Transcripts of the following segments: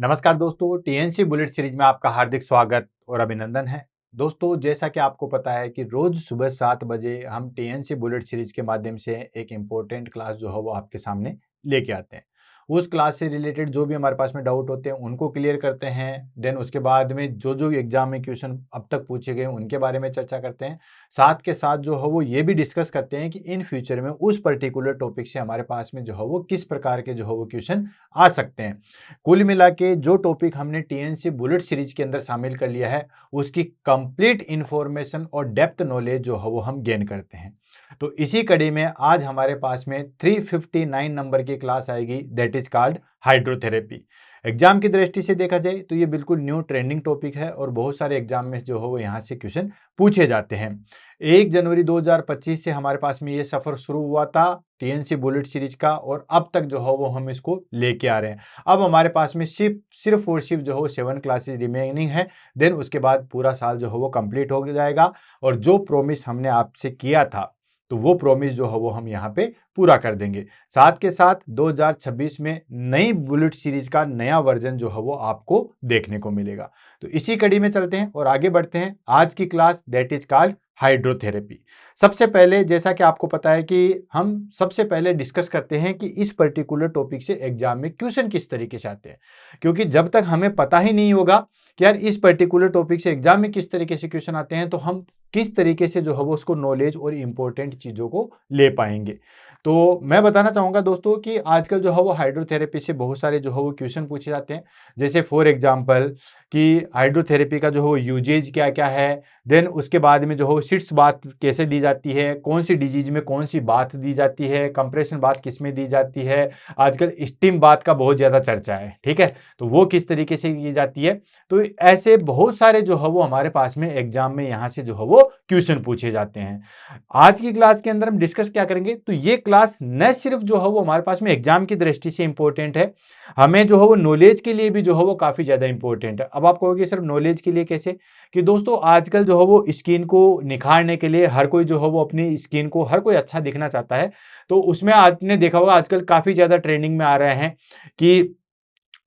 नमस्कार दोस्तों, TNC bullet series में आपका हार्दिक स्वागत और अभिनंदन है। दोस्तों, जैसा कि आपको पता है कि रोज सुबह 7 बजे हम टीएनसी बुलेट सीरीज के माध्यम से एक इम्पोर्टेंट क्लास जो है वो आपके सामने लेके आते हैं। उस क्लास से रिलेटेड जो भी हमारे पास में डाउट होते हैं उनको क्लियर करते हैं। देन उसके बाद में जो एग्जाम में क्वेश्चन अब तक पूछे गए उनके बारे में चर्चा करते हैं। साथ के साथ जो है वो ये भी डिस्कस करते हैं कि इन फ्यूचर में उस पर्टिकुलर टॉपिक से हमारे पास में जो है वो किस प्रकार के जो है वो क्वेश्चन आ सकते हैं। कुल मिला के जो टॉपिक हमने टीएनसी बुलेट सीरीज के अंदर शामिल कर लिया है उसकी कंप्लीट इंफॉर्मेशन और डेप्थ नॉलेज जो है वो हम गेन करते हैं। तो इसी कड़ी में आज हमारे पास में 359 नंबर की क्लास आएगी, that is called hydrotherapy. Exam की दृष्टि से देखा जाए तो ये बिल्कुल न्यू ट्रेंडिंग टॉपिक है और बहुत सारे एग्जाम में जो है वो यहाँ से क्वेश्चन पूछे जाते हैं। 1 जनवरी 2025 से हमारे पास में ये सफर शुरू हुआ था टीएनसी बुलेट सीरीज का और अब तक जो है वो हम इसको लेके आ रहे हैं। अब हमारे पास में सिर्फ और सिर्फ जो है 7 क्लासेस रिमेनिंग है। देन उसके बाद पूरा साल जो है वो कंप्लीट हो जाएगा और जो प्रॉमिस हमने आपसे किया था तो वो प्रॉमिस जो है वो हम यहाँ पे पूरा कर देंगे। साथ के साथ 2026 में नई बुलेट सीरीज का नया वर्जन जो है वो आपको देखने को मिलेगा। तो इसी कड़ी में चलते हैं और आगे बढ़ते हैं। आज की class that is called hydrotherapy. सबसे पहले जैसा कि आपको पता है कि हम सबसे पहले डिस्कस करते हैं कि इस पर्टिकुलर टॉपिक से एग्जाम में क्वेश्चन किस तरीके से आते हैं, क्योंकि जब तक हमें पता ही नहीं होगा कि यार इस पर्टिकुलर टॉपिक से एग्जाम में किस तरीके से क्वेश्चन आते हैं तो हम किस तरीके से जो है वो उसको नॉलेज और इंपॉर्टेंट चीज़ों को ले पाएंगे। तो मैं बताना चाहूँगा दोस्तों कि आजकल जो है वो हाइड्रोथेरेपी से बहुत सारे जो है वो क्वेश्चन पूछे जाते हैं। जैसे फॉर एग्जांपल कि हाइड्रोथेरेपी का जो है वो यूजेज क्या क्या है, देन उसके बाद में जो है सिट्स बाथ कैसे दी जाती है, कौन सी डिजीज में कौन सी बाथ दी जाती है, कंप्रेशन बाथ किस में दी जाती है, आजकल स्टीम बाथ का बहुत ज़्यादा चर्चा है, ठीक है, तो वो किस तरीके से की जाती है। तो ऐसे बहुत सारे जो है वो हमारे पास में एग्जाम में यहाँ से जो है वो क्वेश्चन पूछे जाते हैं। आज की क्लास के अंदर हम डिस्कस क्या करेंगे, तो ये क्लास न सिर्फ जो है वो हमारे पास में एग्जाम की दृष्टि से इंपॉर्टेंट है, हमें जो है वो नॉलेज के लिए भी जो है वो काफी ज्यादा इंपॉर्टेंट है। अब आप कहोगे सिर्फ नॉलेज के लिए कैसे, कि दोस्तों आजकल जो है वो स्किन को निखारने के लिए हर कोई जो है वो अपनी स्किन को हर कोई अच्छा दिखना चाहता है। तो उसमें आपने देखा होगा आजकल काफी ज्यादा ट्रेंडिंग में आ रहे हैं कि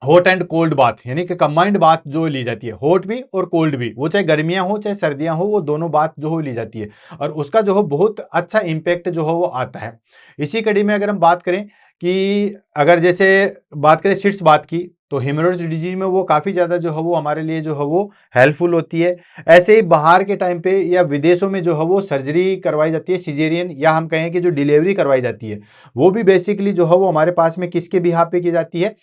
हॉट एंड कोल्ड बाथ, यानी कि कंबाइंड बाथ जो ली जाती है, हॉट भी और कोल्ड भी, वो चाहे गर्मियां हो चाहे सर्दियां हो, वो दोनों बात जो हो ली जाती है और उसका जो हो बहुत अच्छा इम्पैक्ट जो हो वो आता है। इसी कड़ी में अगर हम बात करें कि अगर जैसे बात करें सिट्स बात की, तो हेमोरेज डिजीज में वो काफ़ी ज़्यादा जो है वो हमारे लिए जो है वो हेल्पफुल होती है। ऐसे ही बाहर के टाइम पे या विदेशों में जो है वो सर्जरी करवाई जाती है, सिजेरियन या हम कहें कि जो डिलीवरी करवाई जाती है, वो भी बेसिकली जो है वो हमारे पास में किसके बिहाफ पे की जाती है,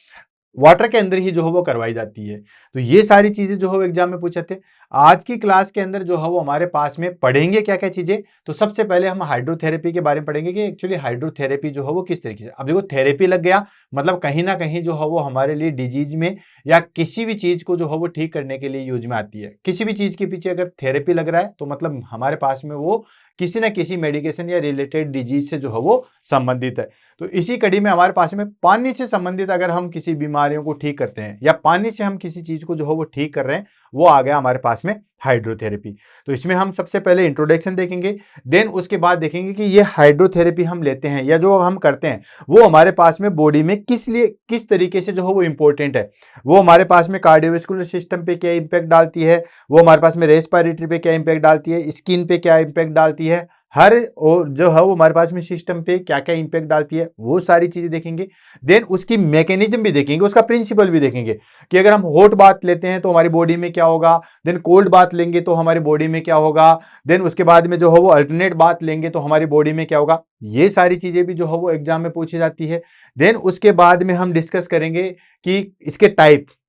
वाटर के अंदर ही जो है वो करवाई जाती है। तो ये सारी चीजें जो है एग्जाम में पूछे थे। आज की क्लास के अंदर जो है वो हमारे पास में पढ़ेंगे क्या क्या चीजें, तो सबसे पहले हम हाइड्रोथेरेपी के बारे में पढ़ेंगे कि एक्चुअली हाइड्रोथेरेपी जो है वो किस तरीके से। अब देखो थेरेपी लग गया मतलब कहीं ना कहीं जो है वो हमारे लिए डिजीज में या किसी भी चीज को जो है वो ठीक करने के लिए यूज में आती है। किसी भी चीज के पीछे अगर थेरेपी लग रहा है तो मतलब हमारे पास में वो किसी ना किसी मेडिकेशन या रिलेटेड डिजीज से जो है वो संबंधित है। तो इसी कड़ी में हमारे पास में पानी से संबंधित अगर हम किसी बीमारियों को ठीक करते हैं या पानी से हम किसी चीज को जो है वो ठीक कर रहे हैं, वो आ गया हमारे पास में हाइड्रोथेरेपी। तो इसमें हम सबसे पहले इंट्रोडक्शन देखेंगे, देन उसके बाद देखेंगे कि ये हाइड्रोथेरेपी हम लेते हैं या जो हम करते हैं वो हमारे पास में बॉडी में किस तरीके से जो है वो इंपॉर्टेंट है, वो हमारे पास में कार्डियोवास्कुलर सिस्टम पे क्या इंपैक्ट डालती है, वो हमारे पास में रेस्पिरेटरी पे क्या इंपैक्ट डालती है, स्किन पे क्या इंपैक्ट डालती है, हर और जो है वो हमारे पास में सिस्टम पे क्या क्या इंपैक्ट डालती है, वो सारी चीजें देखेंगे। देन उसकी मैकेनिज्म भी देखेंगे, उसका प्रिंसिपल भी देखेंगे कि अगर हम हॉट बाथ लेते हैं तो हमारी बॉडी में क्या होगा, देन कोल्ड बाथ लेंगे तो हमारी बॉडी में क्या होगा, देन उसके बाद में जो है वो अल्टरनेट बाथ लेंगे तो हमारी बॉडी में क्या होगा। ये सारी चीजें भी जो है वो एग्जाम में पूछी जाती है। देन उसके बाद में हम डिस्कस करेंगे कि इसके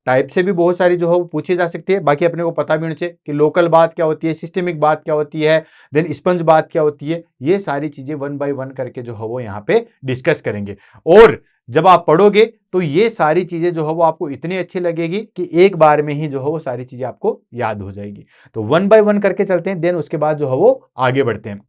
टाइप से भी बहुत सारी जो है वो पूछी जा सकती है। बाकी अपने को पता भी होना चाहिए कि लोकल बात क्या होती है, सिस्टेमिक बात क्या होती है, देन स्पंज बात क्या होती है। ये सारी चीजें 1 बाय 1 करके जो है वो यहाँ पे डिस्कस करेंगे और जब आप पढ़ोगे तो ये सारी चीजें जो है वो आपको इतनी अच्छी लगेगी कि एक बार में ही जो है वो सारी चीजें आपको याद हो जाएगी। तो 1 बाय 1 करके चलते हैं, देन उसके बाद जो है वो आगे बढ़ते हैं।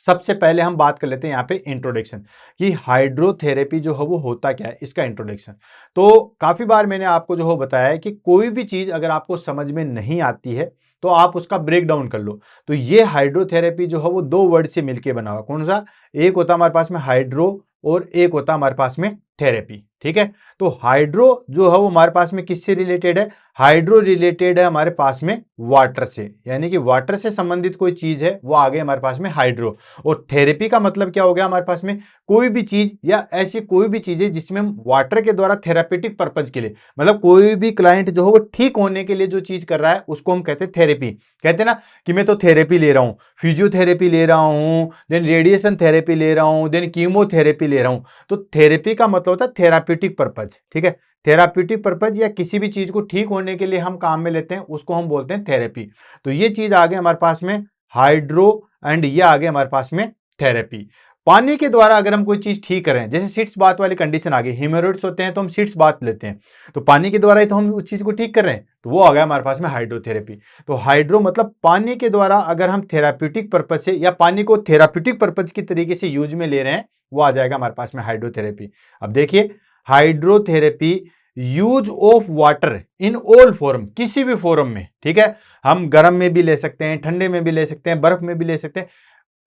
सबसे पहले हम बात कर लेते हैं यहाँ पे इंट्रोडक्शन कि हाइड्रोथेरेपी जो है वो होता क्या है, इसका इंट्रोडक्शन। तो काफी बार मैंने आपको जो है बताया है कि कोई भी चीज अगर आपको समझ में नहीं आती है तो आप उसका ब्रेक डाउन कर लो। तो ये हाइड्रोथेरेपी जो है वो 2 वर्ड से मिलकर बना हुआ। कौन सा, एक होता हमारे पास में हाइड्रो और एक होता हमारे पास में थेरेपी, ठीक है। तो हाइड्रो जो है वो हमारे पास में किससे रिलेटेड है? हाइड्रो रिलेटेड है हमारे पास में वाटर से, यानी कि वाटर से संबंधित कोई चीज है वो आ गई हमारे पास में हाइड्रो। और थेरेपी का मतलब क्या हो गया हमारे पास में? कोई भी चीज या ऐसी कोई भी चीज है जिसमें हम वाटर के द्वारा थेरापेटिक पर्पज के लिए, मतलब कोई भी क्लाइंट जो है वो ठीक होने के लिए जो चीज कर रहा है उसको हम कहते हैं थेरेपी। कहते हैं ना कि मैं तो थेरेपी ले रहा हूं, फिजियोथेरेपी ले रहा हूं, देन रेडिएशन थेरेपी ले रहा हूं, देन कीमोथेरेपी ले रहा हूं। तो थेरेपी का मतलब होता है थेराप्यूटिक पर्पज, ठीक है। थेराप्यूटिक पर्पज या किसी भी चीज को ठीक होने के लिए हम काम में लेते हैं उसको हम बोलते हैं थेरेपी। तो ये चीज आ गई हमारे पास में हाइड्रो, एंड ये आ गए हमारे पास में थेरेपी। पानी के द्वारा अगर हम कोई चीज ठीक करें, जैसे सिट्स बात वाली कंडीशन आ गई, हीमोरॉइड्स होते हैं तो हम सिट्स बात लेते हैं, तो पानी के द्वारा ही तो हम उस चीज को ठीक कर रहे हैं, तो वो आ गया हमारे पास में हाइड्रोथेरेपी। तो हाइड्रो मतलब पानी के द्वारा अगर हम थेराप्यूटिक पर्पज से या पानी को थेराप्यूटिक पर्पज की तरीके से यूज में ले रहे हैं, वो आ जाएगा हमारे पास में हाइड्रोथेरेपी। अब देखिए hydrotherapy use of water in all form, किसी भी फॉर्म में, ठीक है। हम गर्म में भी ले सकते हैं, ठंडे में भी ले सकते हैं, बर्फ में भी ले सकते हैं।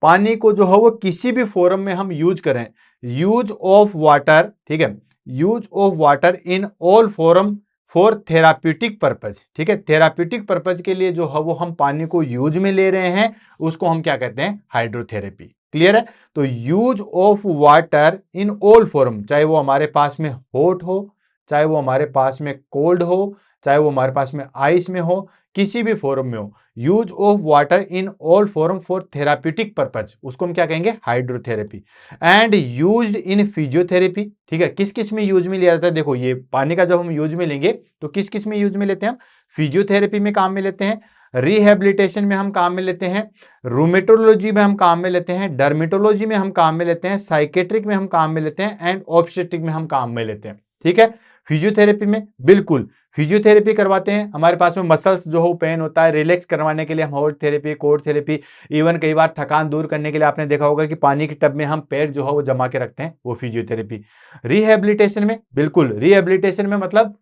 पानी को जो है वो किसी भी फॉर्म में हम यूज करें, यूज ऑफ वाटर, ठीक है, use of water in all form for therapeutic purpose, ठीक है। थेराप्यूटिक पर्पज के लिए जो है वो हम पानी को यूज में ले रहे हैं उसको हम क्या कहते हैं? हाइड्रोथेरेपी। क्लियर है? तो use of water in all form, चाहे वो हमारे पास में हॉट हो, चाहे वो हमारे पास में कोल्ड हो, चाहे वो हमारे पास में आइस में हो, किसी भी फॉर्म में हो, use of water in all form for therapeutic purpose, उसको हम क्या कहेंगे? Hydrotherapy. And used in physiotherapy, ठीक है। किस किस में यूज में लिया जाता है? देखो ये पानी का जब हम यूज में लेंगे तो किस किस में यूज में लेते हैं हम? फिजियोथेरेपी में काम में लेते हैं, रिहेबिलिटेशन में हम काम में लेते हैं, रूमेटोलॉजी में हम काम में लेते हैं, डर्मेटोलॉजी में हम काम में लेते हैं, साइकेट्रिक में हम काम में लेते हैं, एंड ऑब्स्टेट्रिक में हम काम में लेते हैं, ठीक है। फिजियोथेरेपी में बिल्कुल फिजियोथेरेपी करवाते हैं, हमारे पास में मसल्स जो हो पेन होता है रिलैक्स करवाने के लिए हम hot therapy, cold therapy, even कई बार थकान दूर करने के लिए आपने देखा होगा कि पानी के टब में हम पैर जो है वो जमा के रखते हैं, वो फिजियोथेरेपी। रिहेबिलिटेशन में बिल्कुल, रिहेबिलिटेशन में मतलब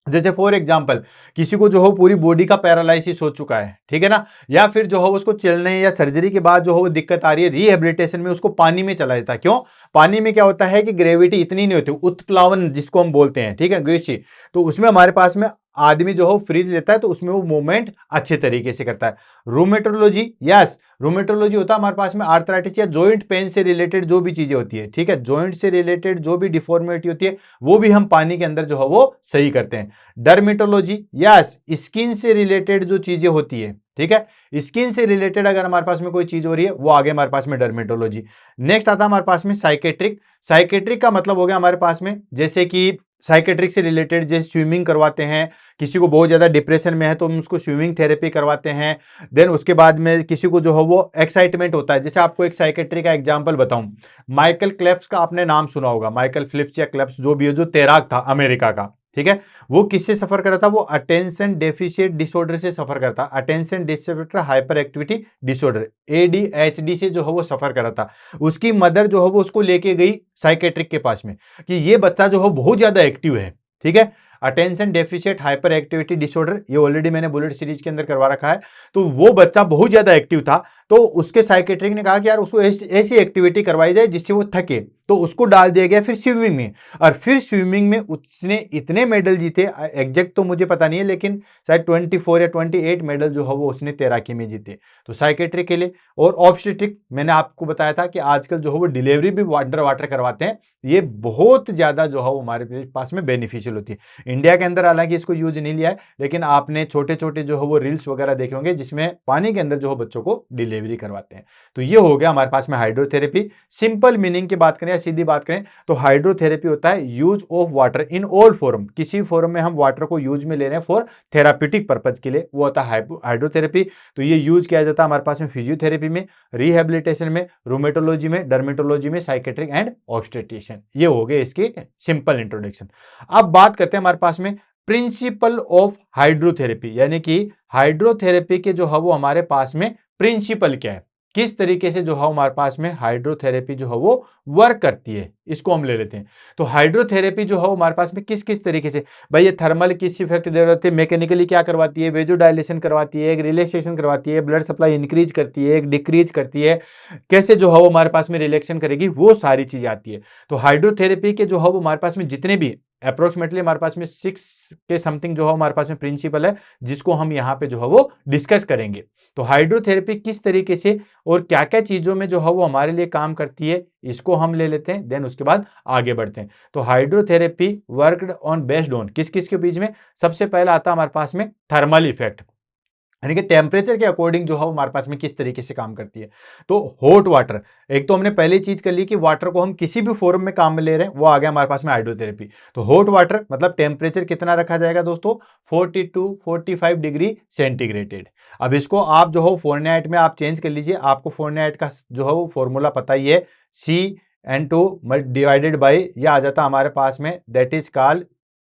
जैसे फॉर एग्जाम्पल किसी को जो हो पूरी बॉडी का पैरालाइसिस हो चुका है, ठीक है ना, या फिर जो हो उसको चलने या सर्जरी के बाद जो हो दिक्कत आ रही है, रिहेबिलिटेशन में उसको पानी में चला जाता है। क्यों? पानी में क्या होता है कि ग्रेविटी इतनी नहीं होती, उत्प्लावन जिसको हम बोलते हैं, ठीक है, ग्रीची, तो उसमें हमारे पास में आदमी जो हो फ्रीज लेता है तो उसमें वो मूवमेंट अच्छे तरीके से करता है। रूमेटोलॉजी, यस, रूमेटोलॉजी होता है हमारे पास में आर्थराइटिस या जॉइंट पेन से रिलेटेड जो भी चीजें होती है, ठीक है, जॉइंट से रिलेटेड जो भी डिफॉर्मिटी होती है वो भी हम पानी के अंदर जो है वो सही करते हैं। डर्मेटोलॉजी, यस, स्किन से रिलेटेड जो चीजें होती है, ठीक है, स्किन से रिलेटेड अगर हमारे पास में कोई चीज हो रही है वो आगे हमारे पास में डर्मेटोलॉजी। नेक्स्ट आता है हमारे पास में साइकेट्रिक। साइकेट्रिक का मतलब हो गया हमारे पास में जैसे कि साइकेट्रिक से रिलेटेड जैसे स्विमिंग करवाते हैं, किसी को बहुत ज्यादा डिप्रेशन में है तो हम उसको स्विमिंग थेरेपी करवाते हैं। देन उसके बाद में किसी को जो है वो एक्साइटमेंट होता है, जैसे आपको एक साइकेट्रिक का एग्जांपल बताऊं, माइकल क्लेफ्स का आपने नाम सुना होगा, माइकल फिलिप्स या क्लेफ्स जो भी है, जो तैराक था अमेरिका का, ठीक है, वो किससे सफर कर रहा था? वो अटेंशन डेफिशिएट डिसऑर्डर से सफर करता, attention deficit hyper activity disorder, ADHD से जो है वो सफर कर रहा था। उसकी मदर जो है वो उसको लेके गई साइकेट्रिक के पास में कि ये बच्चा जो है बहुत ज्यादा एक्टिव है, ठीक है, attention deficit hyper activity disorder, ये ऑलरेडी मैंने बुलेट सीरीज के अंदर करवा रखा है। तो वो बच्चा बहुत ज्यादा एक्टिव था, तो उसके साइकेट्रिक ने कहा कि यार उसको ऐसी एक्टिविटी करवाई जाए जिससे वो थके, तो उसको डाल दिया गया फिर स्विमिंग में, और फिर स्विमिंग में उसने इतने मेडल जीते, एग्जैक्ट तो मुझे पता नहीं है लेकिन शायद 24 या 28 मेडल जो है वो उसने तैराकी में जीते। तो साइकेट्रिक के लिए। और ऑब्स्टेट्रिक मैंने आपको बताया था कि आजकल जो है वो डिलीवरी भी अंडर वाटर करवाते हैं, ये बहुत ज्यादा जो है वो हमारे पास में बेनिफिशियल होती है। इंडिया के अंदर हालांकि इसको यूज नहीं लिया है, लेकिन आपने छोटे छोटे जो है वो रील्स वगैरह देखे होंगे जिसमें पानी के अंदर जो है बच्चों को डिलीवरी करवाते हैं। तो ये हो गया हमारे पास में हाइड्रोथेरेपी। सिंपल मीनिंग की बात करें या सीधी बात करें तो हाइड्रोथेरेपी होता है use of water in all form, किसी फॉर्म में हम वाटर को यूज में ले रहे हैं फॉर थेराप्यूटिक पर्पज के लिए, वो होता है हाइड्रोथेरेपी। तो ये यूज किया जाता है हमारे पास में फिजियोथेरेपी में, रिहेबिलिटेशन में, रूमेटोलॉजी में, डर्मेटोलॉजी में, साइकेट्रिक एंड ऑब्स्टेट्रिशियन। ये हो गए इसकी सिंपल इंट्रोडक्शन। अब बात करते हैं हमारे पास में प्रिंसिपल ऑफ हाइड्रोथेरेपी, यानी कि हाइड्रोथेरेपी के जो है वो हमारे पास में प्रिंसिपल क्या है। किस तरीके से जो है हमारे पास में हाइड्रोथेरेपी जो है वो वर्क करती है, इसको हम ले लेते हैं। तो हाइड्रोथेरेपी जो है हमारे पास में किस किस तरीके से, भाई ये थर्मल किस इफेक्ट दे रही है, मैकेनिकली क्या करवाती है, वेजोडाइलेशन करवाती है, एक रिलैक्सेशन करवाती है, ब्लड सप्लाई इंक्रीज करती है, एक डिक्रीज करती है, कैसे जो है वो हमारे पास में रिलैक्सेशन करेगी, वो सारी चीजें आती है। तो हाइड्रोथेरेपी के जो है वो हमारे पास में जितने भी अप्रोक्सीमेटली हमारे पास में 6 के समथिंग जो है हमारे पास में प्रिंसिपल है, जिसको हम यहाँ पे जो है वो डिस्कस करेंगे। तो हाइड्रोथेरेपी किस तरीके से और क्या क्या चीजों में जो है वो हमारे लिए काम करती है, इसको हम ले लेते हैं, देन उसके बाद आगे बढ़ते हैं। तो hydrotherapy worked on based on किस किस के बीच में, सबसे पहला आता है हमारे पास में थर्मल इफेक्ट, यानी कि टेम्परेचर के अकॉर्डिंग जो है वो हमारे पास में किस तरीके से काम करती है। तो हॉट वाटर, एक तो हमने पहली चीज कर ली कि वाटर को हम किसी भी फॉर्म में काम में ले रहे हैं, वो आ गया हमारे पास में हाइड्रोथेरेपी। तो हॉट वाटर मतलब टेम्परेचर कितना रखा जाएगा दोस्तों, 42-45 डिग्री सेंटीग्रेडेड। अब इसको आप जो हो फ़ारेनहाइट में आप चेंज कर लीजिए, आपको फ़ारेनहाइट का जो है वो फॉर्मूला पता ही है, C/2 डिवाइडेड बाई, ये आ जाता हमारे पास में, दैट इज कॉल्ड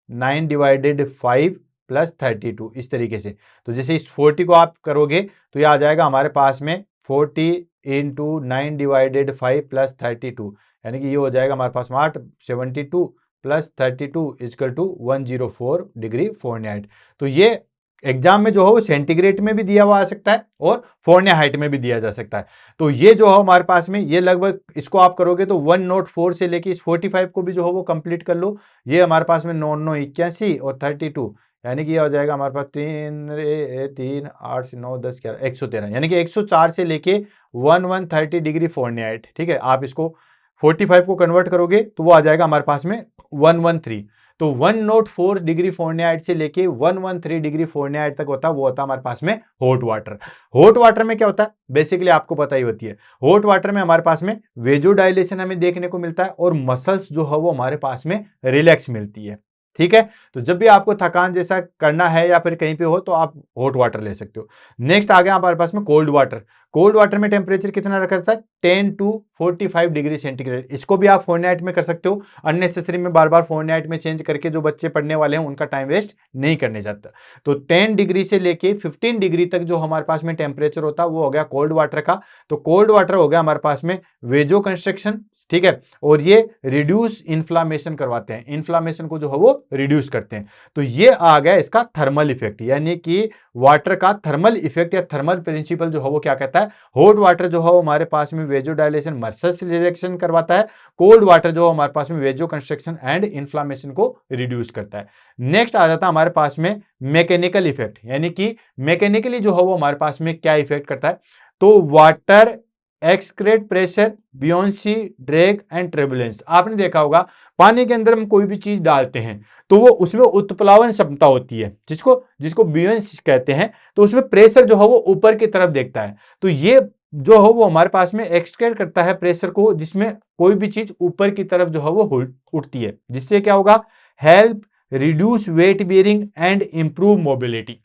9/5 + 32, इस तरीके से। तो जैसे इस 40 को आप करोगे तो ये आ जाएगा हमारे पास में 40 × 9/5 + 32, यानी कि ये हो जाएगा हमारे पास में 872 + 32 = 104 डिग्री फ़ारेनहाइट। तो ये एग्जाम में जो है वो सेंटीग्रेड में भी दिया हुआ आ सकता है और फ़ारेनहाइट में भी दिया जा सकता है। तो ये जो है हमारे पास में, ये लगभग इसको आप करोगे तो 104 से लेके इस 45 को भी जो है वो कंप्लीट कर लो। ये हमारे पास में 9×9 = 81 और 32, यानी कि ये हो जाएगा हमारे पास 3 8 9 10 11 113, यानी कि 104 से लेके 1130 डिग्री फ़ारेनहाइट। ठीक है, आप इसको 45 को कन्वर्ट करोगे तो वो आ जाएगा हमारे पास में 113। तो 104 डिग्री फ़ारेनहाइट से लेके 113 डिग्री फ़ारेनहाइट तक होता है, वो होता है हमारे पास में हॉट वाटर। हॉट वाटर में क्या होता है, बेसिकली आपको पता ही होती है, हॉट वाटर में हमारे पास में वेजोडाइलेशन हमें देखने को मिलता है और मसल्स जो है वो हमारे पास में रिलैक्स मिलती है। ठीक है, तो जब भी आपको थकान जैसा करना है या फिर कहीं पे हो तो आप हॉट वाटर ले सकते हो। नेक्स्ट आ गया हमारे पास में कोल्ड वाटर। कोल्ड वाटर में टेम्परेचर कितना रखा रहता है, 10 to 45 डिग्री सेंटीग्रेड। इसको भी आप फ़ारेनहाइट में कर सकते हो, अननेसेसरी में बार बार फ़ारेनहाइट में चेंज करके जो बच्चे पढ़ने वाले हैं उनका टाइम वेस्ट नहीं करने जाता। तो 10 डिग्री से लेके 15 डिग्री तक जो हमारे पास में टेम्परेचर होता है वो हो गया कोल्ड वाटर का। तो कोल्ड वाटर हो गया हमारे पास में वेजो कंस्ट्रक्शन, ठीक है, और ये रिड्यूस इन्फ्लामेशन करवाते हैं, इन्फ्लामेशन को जो है वो रिड्यूस करते हैं। तो ये आ गया इसका थर्मल इफेक्ट, यानी कि वाटर का थर्मल इफेक्ट या थर्मल प्रिंसिपल जो है वो क्या कहता है, हॉट वाटर जो है वो हमारे पास में वेजोडाइलेशन मसल्स रिलैक्सेशन करवाता है, कोल्ड वाटर जो है हमारे पास में वेजो कंस्ट्रक्शन एंड इन्फ्लामेशन को रिड्यूस करता है। नेक्स्ट आ जाता है हमारे पास में मैकेनिकल इफेक्ट, यानी कि मैकेनिकली जो है वो हमारे पास में क्या इफेक्ट करता है। तो water excrete pressure, buoyancy, drag and turbulence. आपने देखा होगा पानी के अंदर हम कोई भी चीज डालते हैं तो वो उसमें उत्प्लावन क्षमता होती है, जिसको जिसको बियोंसी कहते हैं। तो उसमें प्रेशर जो है वो ऊपर की तरफ देखता है। तो ये जो है वो हमारे पास में एक्सक्रेट करता है प्रेशर को, जिसमें कोई भी चीज ऊपर की तरफ जो है वो उठती है, जिससे क्या होगा, help reduce weight bearing and improve mobility.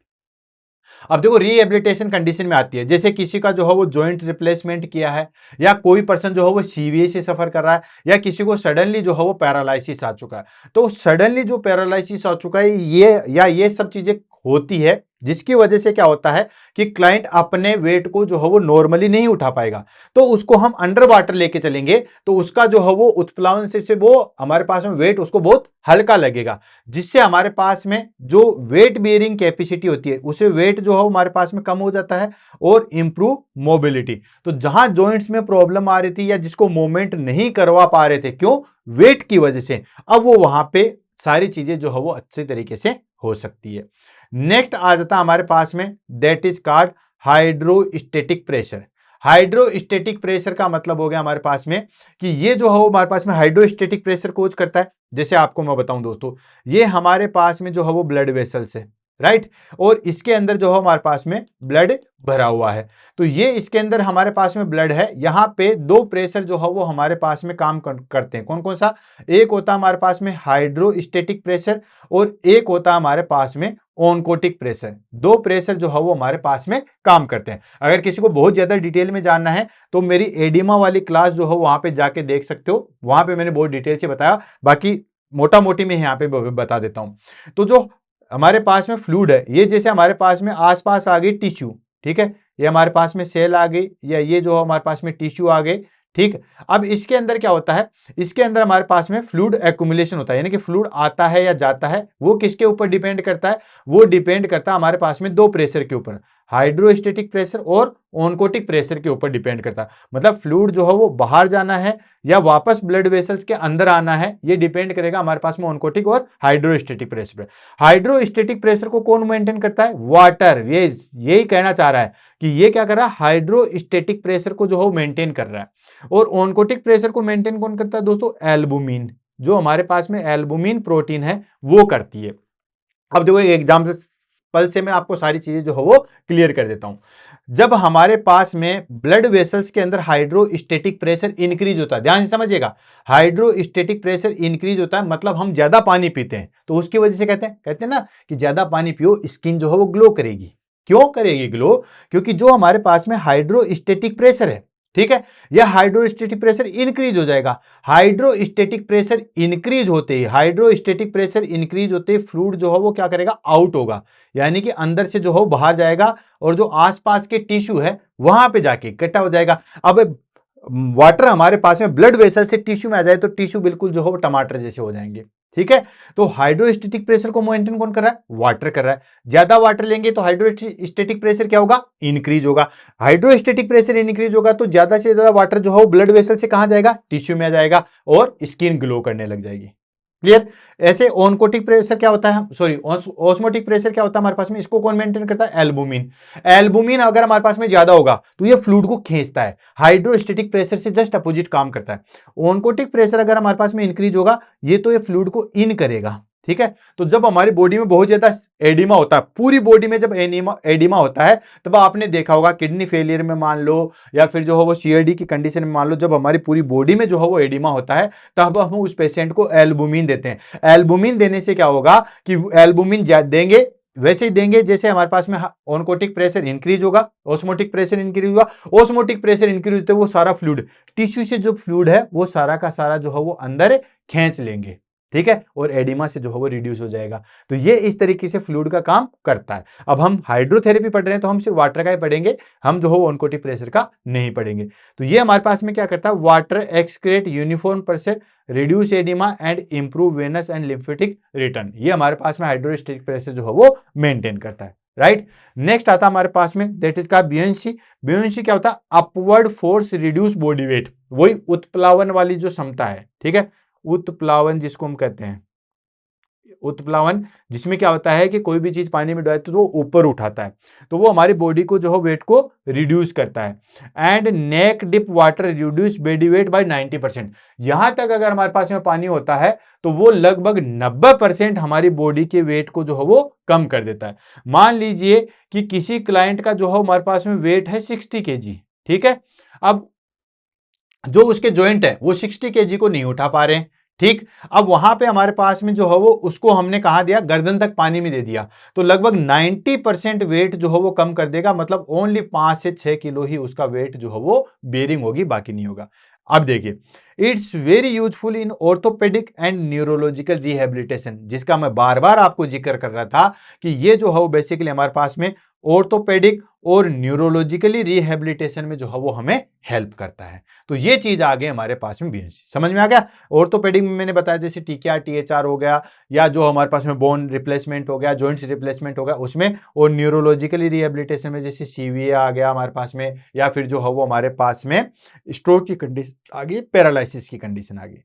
अब देखो रिहेबिलिटेशन कंडीशन में आती है, जैसे किसी का जो है वो जॉइंट रिप्लेसमेंट किया है, या कोई पर्सन जो है वो सीवीए से सफर कर रहा है, या किसी को सडनली जो है वो पैरालिसिस आ चुका है। तो सडनली जो पैरालिसिस आ चुका है ये सब चीजें होती है, जिसकी वजह से क्या होता है कि क्लाइंट अपने वेट को जो है वो नॉर्मली नहीं उठा पाएगा। तो उसको हम अंडर वाटर लेके चलेंगे तो उसका जो है वो उत्प्लावन से वो हमारे पास में वेट उसको बहुत हल्का लगेगा, जिससे हमारे पास में जो वेट बियरिंग कैपेसिटी होती है उसे वेट जो है हमारे पास में कम हो जाता है और इंप्रूव मोबिलिटी। तो जहां जॉइंट्स में प्रॉब्लम आ रही थी या जिसको मूवमेंट नहीं करवा पा रहे थे, क्यों, वेट की वजह से, अब वो वहां पे सारी चीजें जो है वो अच्छे तरीके से हो सकती है। नेक्स्ट आ जाता है हमारे पास में, that is called hydrostatic pressure. Hydrostatic pressure का मतलब हो गया हमारे पास में कि ये जो है वो हमारे पास में हाइड्रोस्टेटिक प्रेशर कोज करता है। जैसे आपको मैं बताऊं दोस्तों, ये हमारे पास में जो है वो ब्लड वेसल्स है, राइट, और इसके अंदर जो है हमारे पास में ब्लड भरा हुआ है। तो ये इसके अंदर हमारे पास में ब्लड है, यहाँ पे दो प्रेशर जो है वो हमारे पास में काम करते हैं। कौन कौन सा, एक होता है हमारे पास में हाइड्रोस्टेटिक प्रेशर और एक होता है हमारे पास में ऑनकोटिक प्रेशर। दो प्रेशर जो है वो हमारे पास में काम करते हैं। अगर किसी को बहुत ज्यादा डिटेल में जानना है तो मेरी एडिमा वाली क्लास जो है वहां पे जाके देख सकते हो, वहां पे मैंने बहुत डिटेल से बताया, बाकी मोटा मोटी में यहाँ पे बता देता हूं। तो जो हमारे पास में फ्लूइड है, ये जैसे हमारे पास में आसपास आ गई टिश्यू, ठीक है, ये हमारे पास में सेल आ गई, या ये जो हमारे पास में टिश्यू आ गए। ठीक, अब इसके अंदर क्या होता है, इसके अंदर हमारे पास में फ्लूइड एक्युमुलेशन होता है, यानी कि फ्लूइड आता है या जाता है, वो किसके ऊपर डिपेंड करता है, वो डिपेंड करता है हमारे पास में दो प्रेशर के ऊपर, हाइड्रोस्टेटिक प्रेशर और ऑनकोटिक प्रेशर के ऊपर डिपेंड करता है। मतलब फ्लूइड जो है वो बाहर जाना है या वापस ब्लड वेसल्स के अंदर आना है, ये डिपेंड करेगा हमारे पास में ऑनकोटिक और हाइड्रोस्टेटिक प्रेशर पे। हाइड्रोस्टेटिक प्रेशर को कौन मेंटेन करता है, वाटर। ये यही कहना चाह रहा है कि ये क्या कर रहा है, हाइड्रोस्टेटिक प्रेशर को जो है मेंटेन कर रहा है। और ऑनकोटिक प्रेशर को मेंटेन कौन करता है दोस्तों, एल्बुमिन, जो हमारे पास में एल्बुमिन प्रोटीन है वो करती है। अब देखो एक एग्जाम्पल से मैं आपको सारी चीजें जो है वो क्लियर कर देता हूं। जब हमारे पास में ब्लड वेसल्स के अंदर हाइड्रोस्टेटिक प्रेशर इंक्रीज होता है, ध्यान से समझिएगा, हाइड्रोस्टेटिक प्रेशर इंक्रीज होता है मतलब हम ज्यादा पानी पीते हैं, तो उसकी वजह से कहते हैं ना कि ज्यादा पानी पियो, स्किन जो है वो ग्लो करेगी। क्यों करेगी ग्लो, क्योंकि जो हमारे पास में हाइड्रोस्टेटिक प्रेशर है, ठीक है, यह हाइड्रोस्टेटिक प्रेशर इंक्रीज हो जाएगा। हाइड्रोस्टेटिक प्रेशर इंक्रीज होते ही, हाइड्रोस्टेटिक प्रेशर इंक्रीज होते ही फ्लूइड जो है वो क्या करेगा, आउट होगा, यानी कि अंदर से जो है बाहर जाएगा और जो आसपास के टिश्यू है वहां पे जाके इकट्ठा हो जाएगा। अब वाटर हमारे पास में ब्लड वेसल से टिश्यू में आ जाए तो टिश्यू बिल्कुल जो है वो टमाटर जैसे हो जाएंगे। ठीक है, तो हाइड्रोस्टेटिक प्रेशर को मेंटेन कौन कर रहा है, वाटर कर रहा है। ज्यादा वाटर लेंगे तो हाइड्रोस्टेटिक प्रेशर क्या होगा, इंक्रीज होगा। हाइड्रोस्टेटिक प्रेशर इंक्रीज होगा तो ज्यादा से ज्यादा वाटर जो है ब्लड वेसल से कहां जाएगा, टिश्यू में आ जाएगा और स्किन ग्लो करने लग जाएगी। क्लियर। ऐसे ऑनकोटिक प्रेशर क्या होता है, सॉरी ऑस्मोटिक प्रेशर क्या होता है हमारे पास में, इसको कौन मेंटेन करता है, एल्बुमिन। एल्बुमिन अगर हमारे पास में ज्यादा होगा तो ये फ्लूइड को खींचता है, हाइड्रोस्टेटिक प्रेशर से जस्ट अपोजिट काम करता है। ऑनकोटिक प्रेशर अगर हमारे पास में इंक्रीज होगा, ये तो ये फ्लूइड को इन करेगा। ठीक है, तो जब हमारी बॉडी में बहुत ज्यादा एडिमा होता है, पूरी बॉडी में जब एडिमा होता है, तब आपने देखा होगा किडनी फेलियर में मान लो, या फिर जो है वो सीएडी की कंडीशन में मान लो, जब हमारी पूरी बॉडी में जो है वो एडिमा होता है, तब हम उस पेशेंट को एल्बुमिन देते हैं। एल्बुमिन देने से क्या होगा कि एल्बुमिन देंगे, वैसे ही देंगे जैसे हमारे पास में ऑनकोटिक प्रेशर इंक्रीज होगा, ऑस्मोटिक प्रेशर इंक्रीज होगा। ऑस्मोटिक प्रेशर इंक्रीज होते वो सारा फ्लूइड, टिश्यू से जो फ्लूइड है वो सारा का सारा जो है वो अंदर खींच लेंगे। ठीक है, और एडिमा से जो है वो रिड्यूस हो जाएगा। तो ये इस तरीके से फ्लूइड का काम करता है। अब हम हाइड्रोथेरेपी पढ़ रहे हैं तो हम सिर्फ वाटर का ही पढ़ेंगे, हम जो है ऑनकोटिक प्रेशर का नहीं पढ़ेंगे। तो ये हमारे पास में क्या करता है, water excrete uniform pressure, reduce edema and improve venous and lymphatic return. ये हमारे पास में हाइड्रोस्टेटिक प्रेशर जो है वो मेंटेन करता है। राइट, नेक्स्ट आता है हमारे पास में दैट इज का ब्यूयेंसी। ब्यूयेंसी क्या होता है, upward force reduce body wait, वही उत्प्लावन वाली जो क्षमता है। ठीक है, उत्प्लावन जिसको हम कहते हैं, उत्प्लावन, जिसमें क्या होता है कि कोई भी चीज पानी में डाले तो वो ऊपर उठाता है, तो वो हमारी बॉडी को जो है वेट को रिड्यूस करता है। And neck deep water reduce body weight by 90%। यहां तक अगर हमारे पास में पानी होता है तो वो लगभग 90% हमारी बॉडी के वेट को जो है वो कम कर देता है। मान लीजिए कि किसी क्लाइंट का जो है हमारे पास में वेट है 60 kg। ठीक है, अब जो उसके जॉइंट है वो 60 kg को नहीं उठा पा रहे हैं। ठीक, अब वहां पे हमारे पास में जो है वो उसको हमने कहा दिया, गर्दन तक पानी में दे दिया, तो लगभग 90% वेट जो है वो कम कर देगा। मतलब ओनली 5 से 6 किलो ही उसका वेट जो है वो बेरिंग होगी, बाकी नहीं होगा। अब देखिए, it's very useful in orthopaedic and neurological rehabilitation, जिसका मैं बार बार आपको जिक्र कर रहा था कि ये जो है वो बेसिकली हमारे पास में ऑर्थोपेडिक और न्यूरोलॉजिकली रिहेबिलिटेशन में जो है वो हमें हेल्प करता है। तो ये चीज आ गई हमारे पास में बीएनसी, समझ में आ गया। ऑर्थोपेडिक में मैंने बताया जैसे टीकेआर टीएचआर हो गया, या जो हमारे पास में बोन रिप्लेसमेंट हो गया, जॉइंट्स रिप्लेसमेंट हो गया उसमें, और न्यूरोलॉजिकली रिहेबिलिटेशन में जैसे सीवीए आ गया हमारे पास में, या फिर जो है वो हमारे पास में स्ट्रोक की कंडीशन आ गई, पैरालिसिस की कंडीशन आ गई।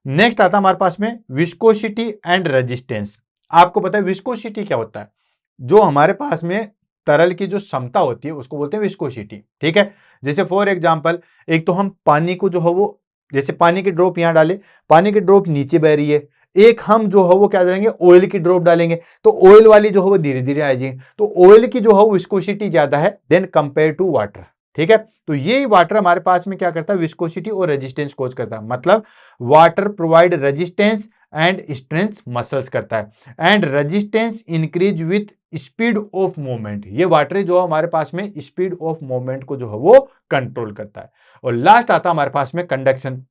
नेक्स्ट आता हमारे पास में विस्कोसिटी एंड रेजिस्टेंस। आपको पता है विस्कोसिटी क्या होता है, जो हमारे पास में तरल की जो क्षमता होती है उसको बोलते हैं विस्कोसिटी। ठीक है, जैसे फॉर एग्जांपल, एक तो हम पानी को जो है वो, जैसे पानी की ड्रॉप यहां डाले, पानी की ड्रॉप नीचे बह रही है, एक हम जो है वो क्या डालेंगे, ऑयल की ड्रॉप डालेंगे, तो ऑयल वाली जो है वो धीरे धीरे आ जाएगी, तो ऑयल की जो है वो विस्कोसिटी ज्यादा है देन कंपेयर टू वाटर। ठीक है, तो ये वाटर हमारे पास में क्या करता है, विस्कोसिटी और रेजिस्टेंस कोज करता है। मतलब water provide resistance and strength muscles करता है, and resistance increase with speed of movement. ये वाटर जो हमारे पास में स्पीड ऑफ मूवमेंट को जो है वो कंट्रोल करता है। और लास्ट आता है हमारे पास में कंडक्शन।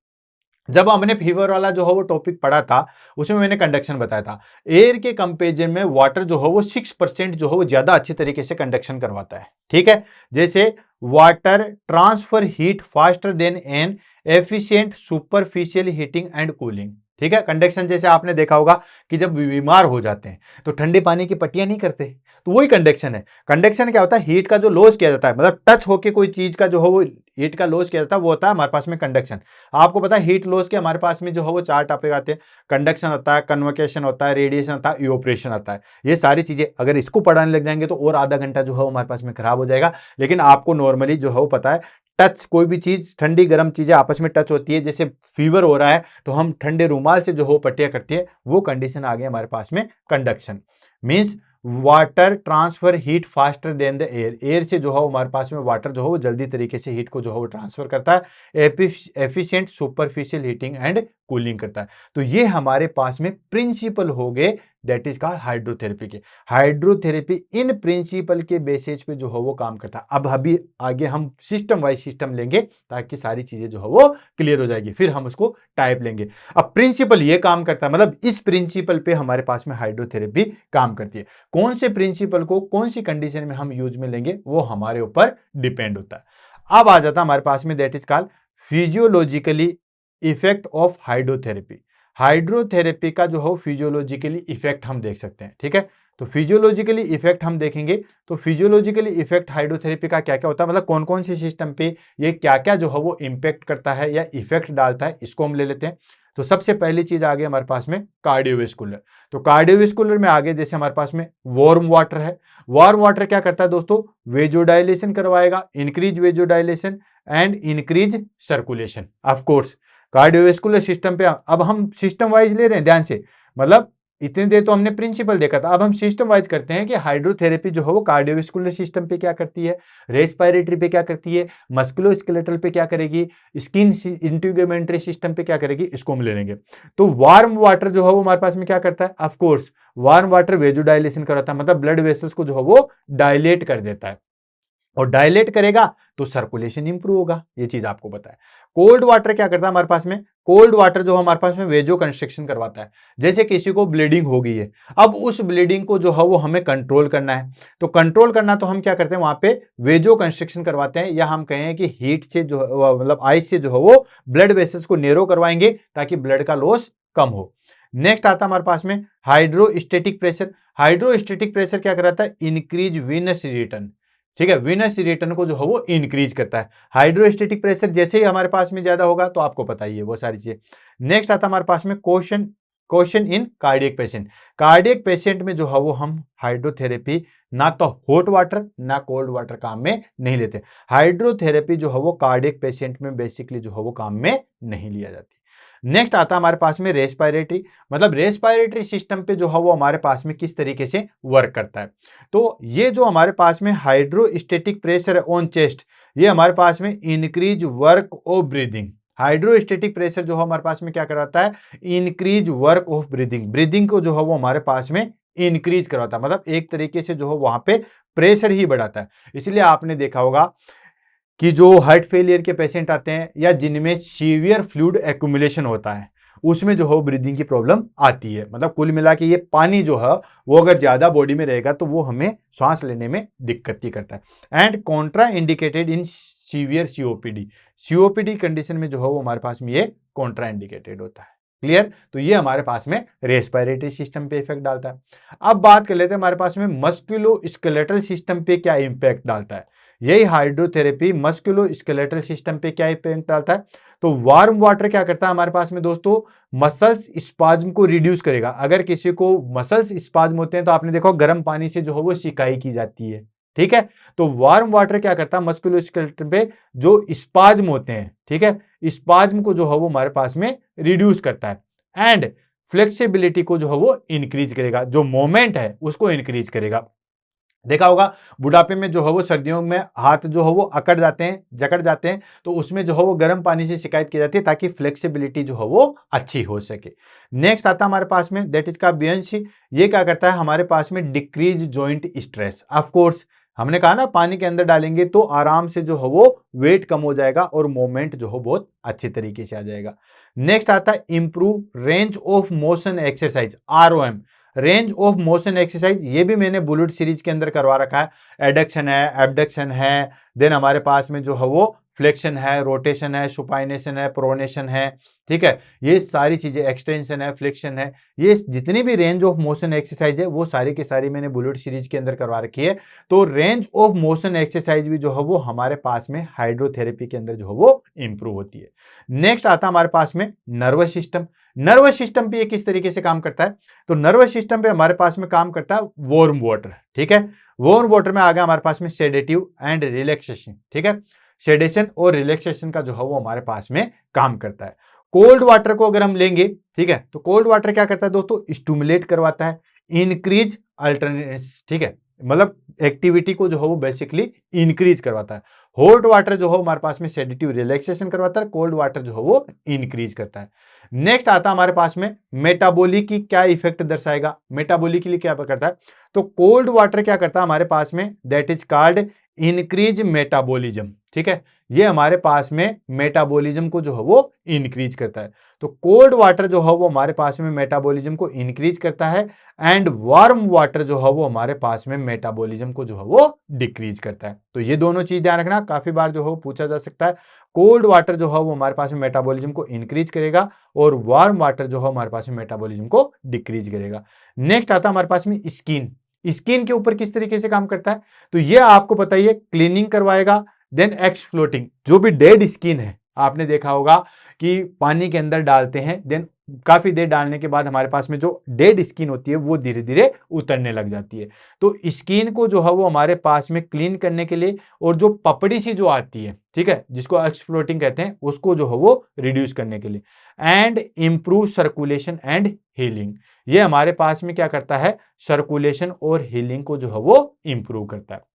जब हमने फीवर वाला जो है वो टॉपिक पढ़ा था, उसमें मैंने कंडक्शन बताया था। एयर के कंपेरिजन में वाटर जो है वो 6% जो है वो ज्यादा अच्छी तरीके से कंडक्शन करवाता है। ठीक है, जैसे water transfer heat faster than N efficient superficial heating and cooling. ठीक है, कंडक्शन जैसे आपने देखा होगा कि जब बीमार हो जाते हैं तो ठंडे पानी की पट्टियां नहीं करते, तो वही कंडक्शन है। कंडक्शन क्या होता है, हीट का जो लॉस किया जाता है, मतलब टच होके कोई चीज का जो है वो हीट का लॉस किया जाता है, वो होता है हमारे पास में कंडक्शन। आपको पता है हीट लॉस के हमारे पास में जो है वो 4 टॉपिक आते हैं। कंडक्शन होता है, कन्वोकेशन होता है, रेडिएशन होता है, इवोपरेशन होता है। ये सारी चीजें अगर इसको पढ़ाने लग जाएंगे तो और आधा घंटा जो है हमारे पास में खराब हो जाएगा। लेकिन आपको नॉर्मली जो है वो पता है, टच कोई भी चीज, ठंडी गर्म चीजें आपस में टच होती है, जैसे फीवर हो रहा है तो हम ठंडे रुमाल से जो हो पट्टियां करती है, वो कंडीशन आ गई हमारे पास में conduction. Means water transfer heat faster than the air. Air से जो है हमारे पास में वाटर जो है वो जल्दी तरीके से हीट को जो है वो ट्रांसफर करता है। Efficient superficial heating and cooling करता है। तो ये हमारे पास में प्रिंसिपल हो गए, दैट इज कॉल्ड हाइड्रोथेरेपी के। हाइड्रोथेरेपी इन प्रिंसिपल के बेसिस पे जो है वो काम करता है। अब अभी आगे हम सिस्टम वाइज सिस्टम लेंगे ताकि सारी चीजें जो है वो क्लियर हो जाएगी, फिर हम उसको टाइप लेंगे। अब प्रिंसिपल ये काम करता है, मतलब इस प्रिंसिपल पे हमारे पास में हाइड्रोथेरेपी काम करती है। कौन से प्रिंसिपल को कौन सी कंडीशन में हम यूज में लेंगे वो हमारे ऊपर डिपेंड होता है। अब आ जाता है हमारे पास में that is called physiologically effect of hydrotherapy. Hydrotherapy का जो है फिजियोलॉजिकली इफेक्ट हम देख सकते हैं। ठीक है, तो फिजियोलॉजिकली इफेक्ट हम देखेंगे तो फिजियोलॉजिकली इफेक्ट हाइड्रोथेरेपी का क्या क्या होता है, मतलब कौन कौन से सिस्टम पे ये क्या क्या जो है वो इंपैक्ट करता है या इफेक्ट डालता है, इसको हम ले लेते हैं। तो सबसे पहली चीज आ गई हमारे पास में कार्डियोवेस्कुलर। तो कार्डियोवेस्कुलर में आगे जैसे हमारे पास में वार्म वाटर है। वार्म वाटर क्या करता है दोस्तों, वेजोडाइलेशन करवाएगा, increase vasodilation and increase circulation. Of course cardiovascular system पे अब हम सिस्टम वाइज ले रहे हैं ध्यान से, मतलब इतनी देर तो हमने प्रिंसिपल देखा था, अब हम सिस्टम वाइज करते हैं कि हाइड्रोथेरेपी जो है वो कार्डियोवेस्कुलर सिस्टम पे क्या करती है, रेस्पिरेटरी पे क्या करती है, मस्कुलोस्केलेटल पे क्या करेगी, स्किन इंटीग्यूमेंट्री सिस्टम पे क्या करेगी, इसको हम ले लेंगे। तो वार्म वाटर जो है वो हमारे पास में क्या करता है, of course warm water vasodilation कराता है, मतलब ब्लड वेसल्स को जो है वो डायलेट कर देता है, और डायलेट करेगा तो सर्कुलेशन इंप्रूव होगा, ये चीज आपको पता है। कोल्ड वाटर क्या करता है हमारे पास में, कोल्ड वाटर जो हमारे पास में वेजो कंस्ट्रक्शन करवाता है। जैसे किसी को ब्लीडिंग हो गई है, अब उस ब्लीडिंग को जो है वो हमें कंट्रोल करना है, तो कंट्रोल करना तो हम क्या करते हैं, वहां पे वेजो कंस्ट्रक्शन करवाते हैं, या हम कहें कि हीट से जो मतलब आइस से जो है वो ब्लड वेसल्स को नेरो करवाएंगे ताकि ब्लड का लॉस कम हो। नेक्स्ट आता है हमारे पास में हाइड्रोस्टेटिक प्रेशर। हाइड्रोस्टेटिक प्रेशर क्या कराता है, इंक्रीज वीनस रिटर्न। ठीक है, वीनस रिटर्न को जो है वो इंक्रीज करता है। हाइड्रोस्टेटिक प्रेशर जैसे ही हमारे पास में ज्यादा होगा तो आपको पता ही है वो सारी चीजें। नेक्स्ट आता है हमारे पास में question question in cardiac patient. Cardiac patient में जो है वो हम हाइड्रोथेरेपी ना तो हॉट वाटर ना कोल्ड वाटर काम में नहीं लेते। हाइड्रोथेरेपी जो है वो कार्डियक पेशेंट में बेसिकली जो है वो काम में नहीं लिया जाती। नेक्स्ट आता है हमारे पास में रेस्पिरेटरी, मतलब रेस्पिरेटरी सिस्टम पे जो है वो हमारे पास में किस तरीके से वर्क करता है। तो ये जो हमारे पास में हाइड्रोस्टेटिक प्रेशर ऑन चेस्ट, ये हमारे पास में increase work of breathing. Hydrostatic pressure जो है हमारे पास में क्या कराता है, increase work of breathing. Breathing को जो है वो हमारे पास में इंक्रीज करवाता है, मतलब एक तरीके से जो है वहां पे प्रेशर ही बढ़ाता है। इसलिए आपने देखा होगा कि जो हार्ट फेलियर के पेशेंट आते हैं या जिनमें सीवियर फ्लूइड एक्यूमुलेशन होता है, उसमें जो है ब्रीदिंग की प्रॉब्लम आती है। मतलब कुल मिला के ये पानी जो है वो अगर ज्यादा बॉडी में रहेगा तो वो हमें श्वास लेने में दिक्कत ही करता है। And Contra indicated in severe COPD. COPD condition में जो है वो हमारे पास में ये कॉन्ट्रा इंडिकेटेड होता है। क्लियर, तो ये हमारे पास में रेस्पिरेटरी सिस्टम पे इफेक्ट डालता है। अब बात कर लेते हैं हमारे पास में मस्कुलो स्केलेटल सिस्टम पे क्या इंपैक्ट डालता है। यही हाइड्रोथेरेपी मस्कुलो स्केलेटल सिस्टम पे क्या इफेक्ट डालता है। तो वार्म वाटर क्या करता है हमारे पास में दोस्तों, मसल्स स्पाज्म को रिड्यूस करेगा। अगर किसी को मसल्स स्पाज्म होते हैं तो आपने देखो गर्म पानी से जो है वो सिकाई की जाती है। ठीक है, तो वार्म वाटर क्या करता है मस्कुलोस्केलेटल पे जो स्पाज्म होते हैं, ठीक है, स्पाज्म को जो है वो हमारे पास में रिड्यूस करता है एंड फ्लेक्सिबिलिटी को जो है वो इंक्रीज करेगा, जो मोमेंट है उसको इंक्रीज करेगा। देखा होगा बुढ़ापे में जो है वो सर्दियों में हाथ जो है वो अकड़ जाते हैं, जकड़ जाते हैं, तो उसमें जो है वो गर्म पानी से शिकायत की जाती है ताकि फ्लेक्सिबिलिटी जो है वो अच्छी हो सके। नेक्स्ट आता है हमारे पास में दैट इज का बियंशी। ये क्या करता है हमारे पास में decrease joint stress. Of course हमने कहा ना पानी के अंदर डालेंगे तो आराम से जो है वो वेट कम हो जाएगा और मूवमेंट जो है बहुत अच्छे तरीके से आ जाएगा। नेक्स्ट आता है improve range of motion exercise, ROM, range of motion exercise. ये भी मैंने बुलेट सीरीज के अंदर करवा रखा है। एडक्शन है, एबडक्शन है, देन हमारे पास में जो है वो फ्लेक्शन है, रोटेशन है, सुपाइनेशन है, प्रोनेशन है, ठीक है। ये सारी चीजें, एक्सटेंशन है, फ्लेक्शन है, ये जितनी भी रेंज ऑफ मोशन एक्सरसाइज है वो सारी की सारी मैंने बुलेट सीरीज के अंदर करवा रखी है। तो रेंज ऑफ मोशन एक्सरसाइज भी जो है वो हमारे पास में हाइड्रोथेरेपी के अंदर जो है वो इंप्रूव होती है। नेक्स्ट आता है हमारे पास में नर्वस सिस्टम। नर्वस सिस्टम पे ये किस तरीके से काम करता है? तो नर्वस सिस्टम पे हमारे पास में काम करता है वार्म वाटर, ठीक है। वार्म वाटर में आ गया हमारे पास में सेडेटिव एंड रिलैक्सेशन, ठीक है। सेडेशन और रिलैक्सेशन का जो है वो हमारे पास में काम करता है। कोल्ड वाटर को अगर हम लेंगे, ठीक है, तो कोल्ड वाटर क्या करता है दोस्तों? स्टिमुलेट करवाता है, इंक्रीज अल्टरनेट्स, ठीक है, मतलब एक्टिविटी को जो है वो बेसिकली इंक्रीज करवाता है। हॉट वाटर जो है हमारे पास में सेडेटिव रिलैक्सेशन करवाता है, कोल्ड वाटर जो है वो इंक्रीज करता है। नेक्स्ट आता है हमारे पास में मेटाबॉलिक की क्या इफेक्ट दर्शाएगा, मेटाबॉलिक के लिए क्या करता है? तो कोल्ड वाटर क्या करता है हमारे पास में? That is called increase metabolism, ठीक है। ये हमारे पास में मेटाबॉलिज्म को जो है वो इंक्रीज करता है। तो कोल्ड वाटर जो है वो हमारे पास में मेटाबॉलिज्म को इंक्रीज करता है एंड वार्म वाटर जो है वो हमारे पास में मेटाबॉलिज्म को जो है वो डिक्रीज करता है। तो ये दोनों चीज ध्यान रखना, काफी बार जो है वो पूछा जा सकता है। कोल्ड वाटर जो है वो हमारे पास में मेटाबॉलिज्म को इंक्रीज करेगा और वार्म वाटर जो है हमारे पास में मेटाबॉलिज्म को डिक्रीज करेगा। नेक्स्ट आता है हमारे पास में स्किन। स्किन के ऊपर किस तरीके से काम करता है? तो ये आपको पता ही है, क्लीनिंग करवाएगा, देन एक्सफ्लोटिंग। जो भी डेड स्किन है, आपने देखा होगा कि पानी के अंदर डालते हैं, देन काफी देर डालने के बाद हमारे पास में जो डेड स्किन होती है वो धीरे धीरे उतरने लग जाती है। तो स्किन को जो है वो हमारे पास में क्लीन करने के लिए, और जो पपड़ी सी जो आती है, ठीक है, जिसको एक्सफ्लोटिंग कहते हैं, उसको जो है वो रिड्यूस करने के लिए, and improve circulation and healing. ये हमारे पास में क्या करता है? सर्कुलेशन और हीलिंग को जो है वो इंप्रूव करता है।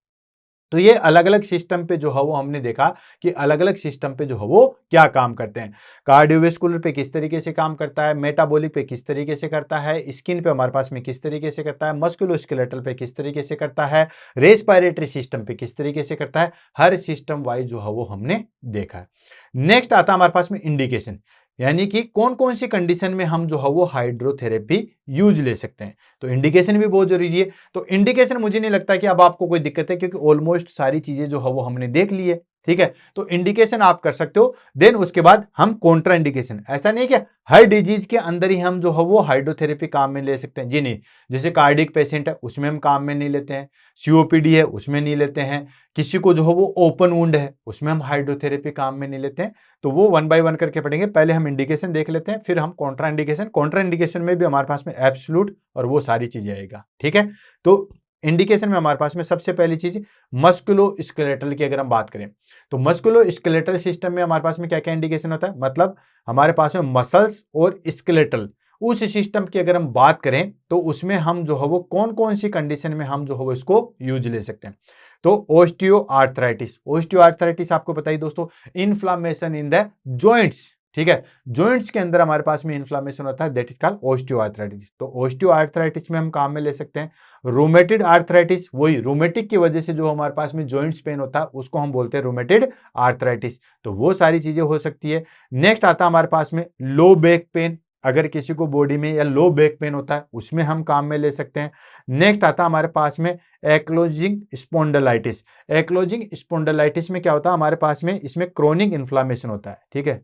तो ये अलग अलग सिस्टम पे जो है वो हमने देखा कि अलग अलग सिस्टम पे जो है वो क्या काम करते हैं। कार्डियोवेस्कुलर पे किस तरीके से काम करता है, मेटाबॉलिक पे किस तरीके से करता है, स्किन पे हमारे पास में किस तरीके से करता है, मस्कुलोस्केलेटल पे किस तरीके से करता है, रेस्पिरेटरी सिस्टम पे किस तरीके से करता है, हर सिस्टम वाइज जो है वो हमने देखा है। नेक्स्ट आता है हमारे पास में इंडिकेशन, यानी कि कौन कौन सी कंडीशन में हम जो है वो हाइड्रोथेरेपी यूज ले सकते हैं। तो इंडिकेशन भी बहुत जरूरी है। तो इंडिकेशन मुझे नहीं लगता कि अब आपको कोई दिक्कत है, क्योंकि ऑलमोस्ट सारी चीजें जो है वो हमने देख ली है, ठीक है। तो इंडिकेशन आप कर सकते हो। देन उसके बाद हम कॉन्ट्रा इंडिकेशन, ऐसा नहीं कि हर डिजीज के अंदर ही हम जो है वो हाइड्रोथेरेपी काम में ले सकते हैं, जी नहीं। जैसे कार्डिक पेशेंट है उसमें हम काम में नहीं लेते हैं, सीओपीडी है उसमें नहीं लेते हैं, किसी को जो है वो ओपन वुंड है उसमें हम हाइड्रोथेरेपी काम में नहीं लेते हैं। तो वो वन बाय वन करके पढ़ेंगे। पहले हम इंडिकेशन देख लेते हैं, फिर हम कॉन्ट्रा इंडिकेशन। कॉन्ट्रा इंडिकेशन में भी हमारे पास में एब्सोल्यूट और वो सारी चीजें आएगा, ठीक है। तो इंडिकेशन में हमारे पास में सबसे पहली चीज मस्कुलोस्केलेटल की अगर हम बात करें, तो मस्कुलोस्केलेटल सिस्टम में हमारे पास में क्या क्या इंडिकेशन होता है? मतलब हमारे पास में मसल्स और स्केलेटल, उस सिस्टम की अगर हम बात करें तो उसमें हम जो है वो कौन कौन सी कंडीशन में हम जो है वो इसको यूज ले सकते हैं। तो ओस्टियोआर्थराइटिस, ओस्टियोआर्थराइटिस आपको पता ही दोस्तों, इन्फ्लामेशन इन द जॉइंट्स, ठीक है। जॉइंट्स के अंदर हमारे पास में इन्फ्लामेशन होता है, दैट इज कॉल्ड ओस्टियोआर्थराइटिस। तो ओस्टियोआर्थराइटिस में हम काम में ले सकते हैं। रोमेटिड आर्थराइटिस, वही रोमेटिक की वजह से जो हमारे पास में जॉइंट्स पेन होता है उसको हम बोलते हैं रोमेटिड आर्थराइटिस। तो वो सारी चीजें हो सकती है। नेक्स्ट आता है हमारे पास में लो बैक पेन, अगर किसी को बॉडी में या लो बैक पेन होता है उसमें हम काम में ले सकते हैं। नेक्स्ट आता है हमारे पास में एक्लोजिंग स्पॉन्डिलाइटिस। एक्लोजिंग स्पॉन्डिलाइटिस में क्या होता है हमारे पास में? इसमें क्रोनिक इन्फ्लामेशन होता है, ठीक है,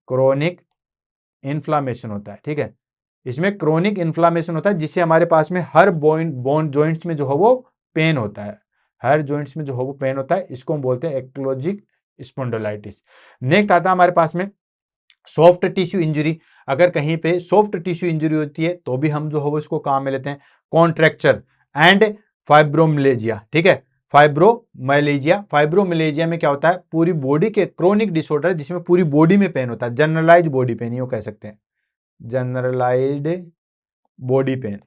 क्रोनिक इन्फ्लामेशन होता है, ठीक है। इसमें क्रोनिक इन्फ्लामेशन होता है जिससे हमारे पास में हर बोन जॉइंट्स में जो है वो पेन होता है, हर जॉइंट्स में जो है वो पेन होता है, इसको हम बोलते हैं एक्लोजिक स्पॉन्डिलाइटिस। नेक्स्ट आता है हमारे पास में सॉफ्ट टिश्यू इंजरी। अगर कहीं पे सॉफ्ट टिश्यू इंजरी होती है तो भी हम जो है वो इसको काम में लेते हैं। कॉन्ट्रैक्चर एंड फाइब्रोमिलेजिया, ठीक है, फाइब्रोमाइलेजिया। फाइब्रोमिलेजिया में क्या होता है? पूरी बॉडी के क्रोनिक डिसऑर्डर जिसमें पूरी बॉडी में पेन होता है, जनरलाइज बॉडी पेन ये कह सकते हैं, जनरलाइज्ड बॉडी पेन,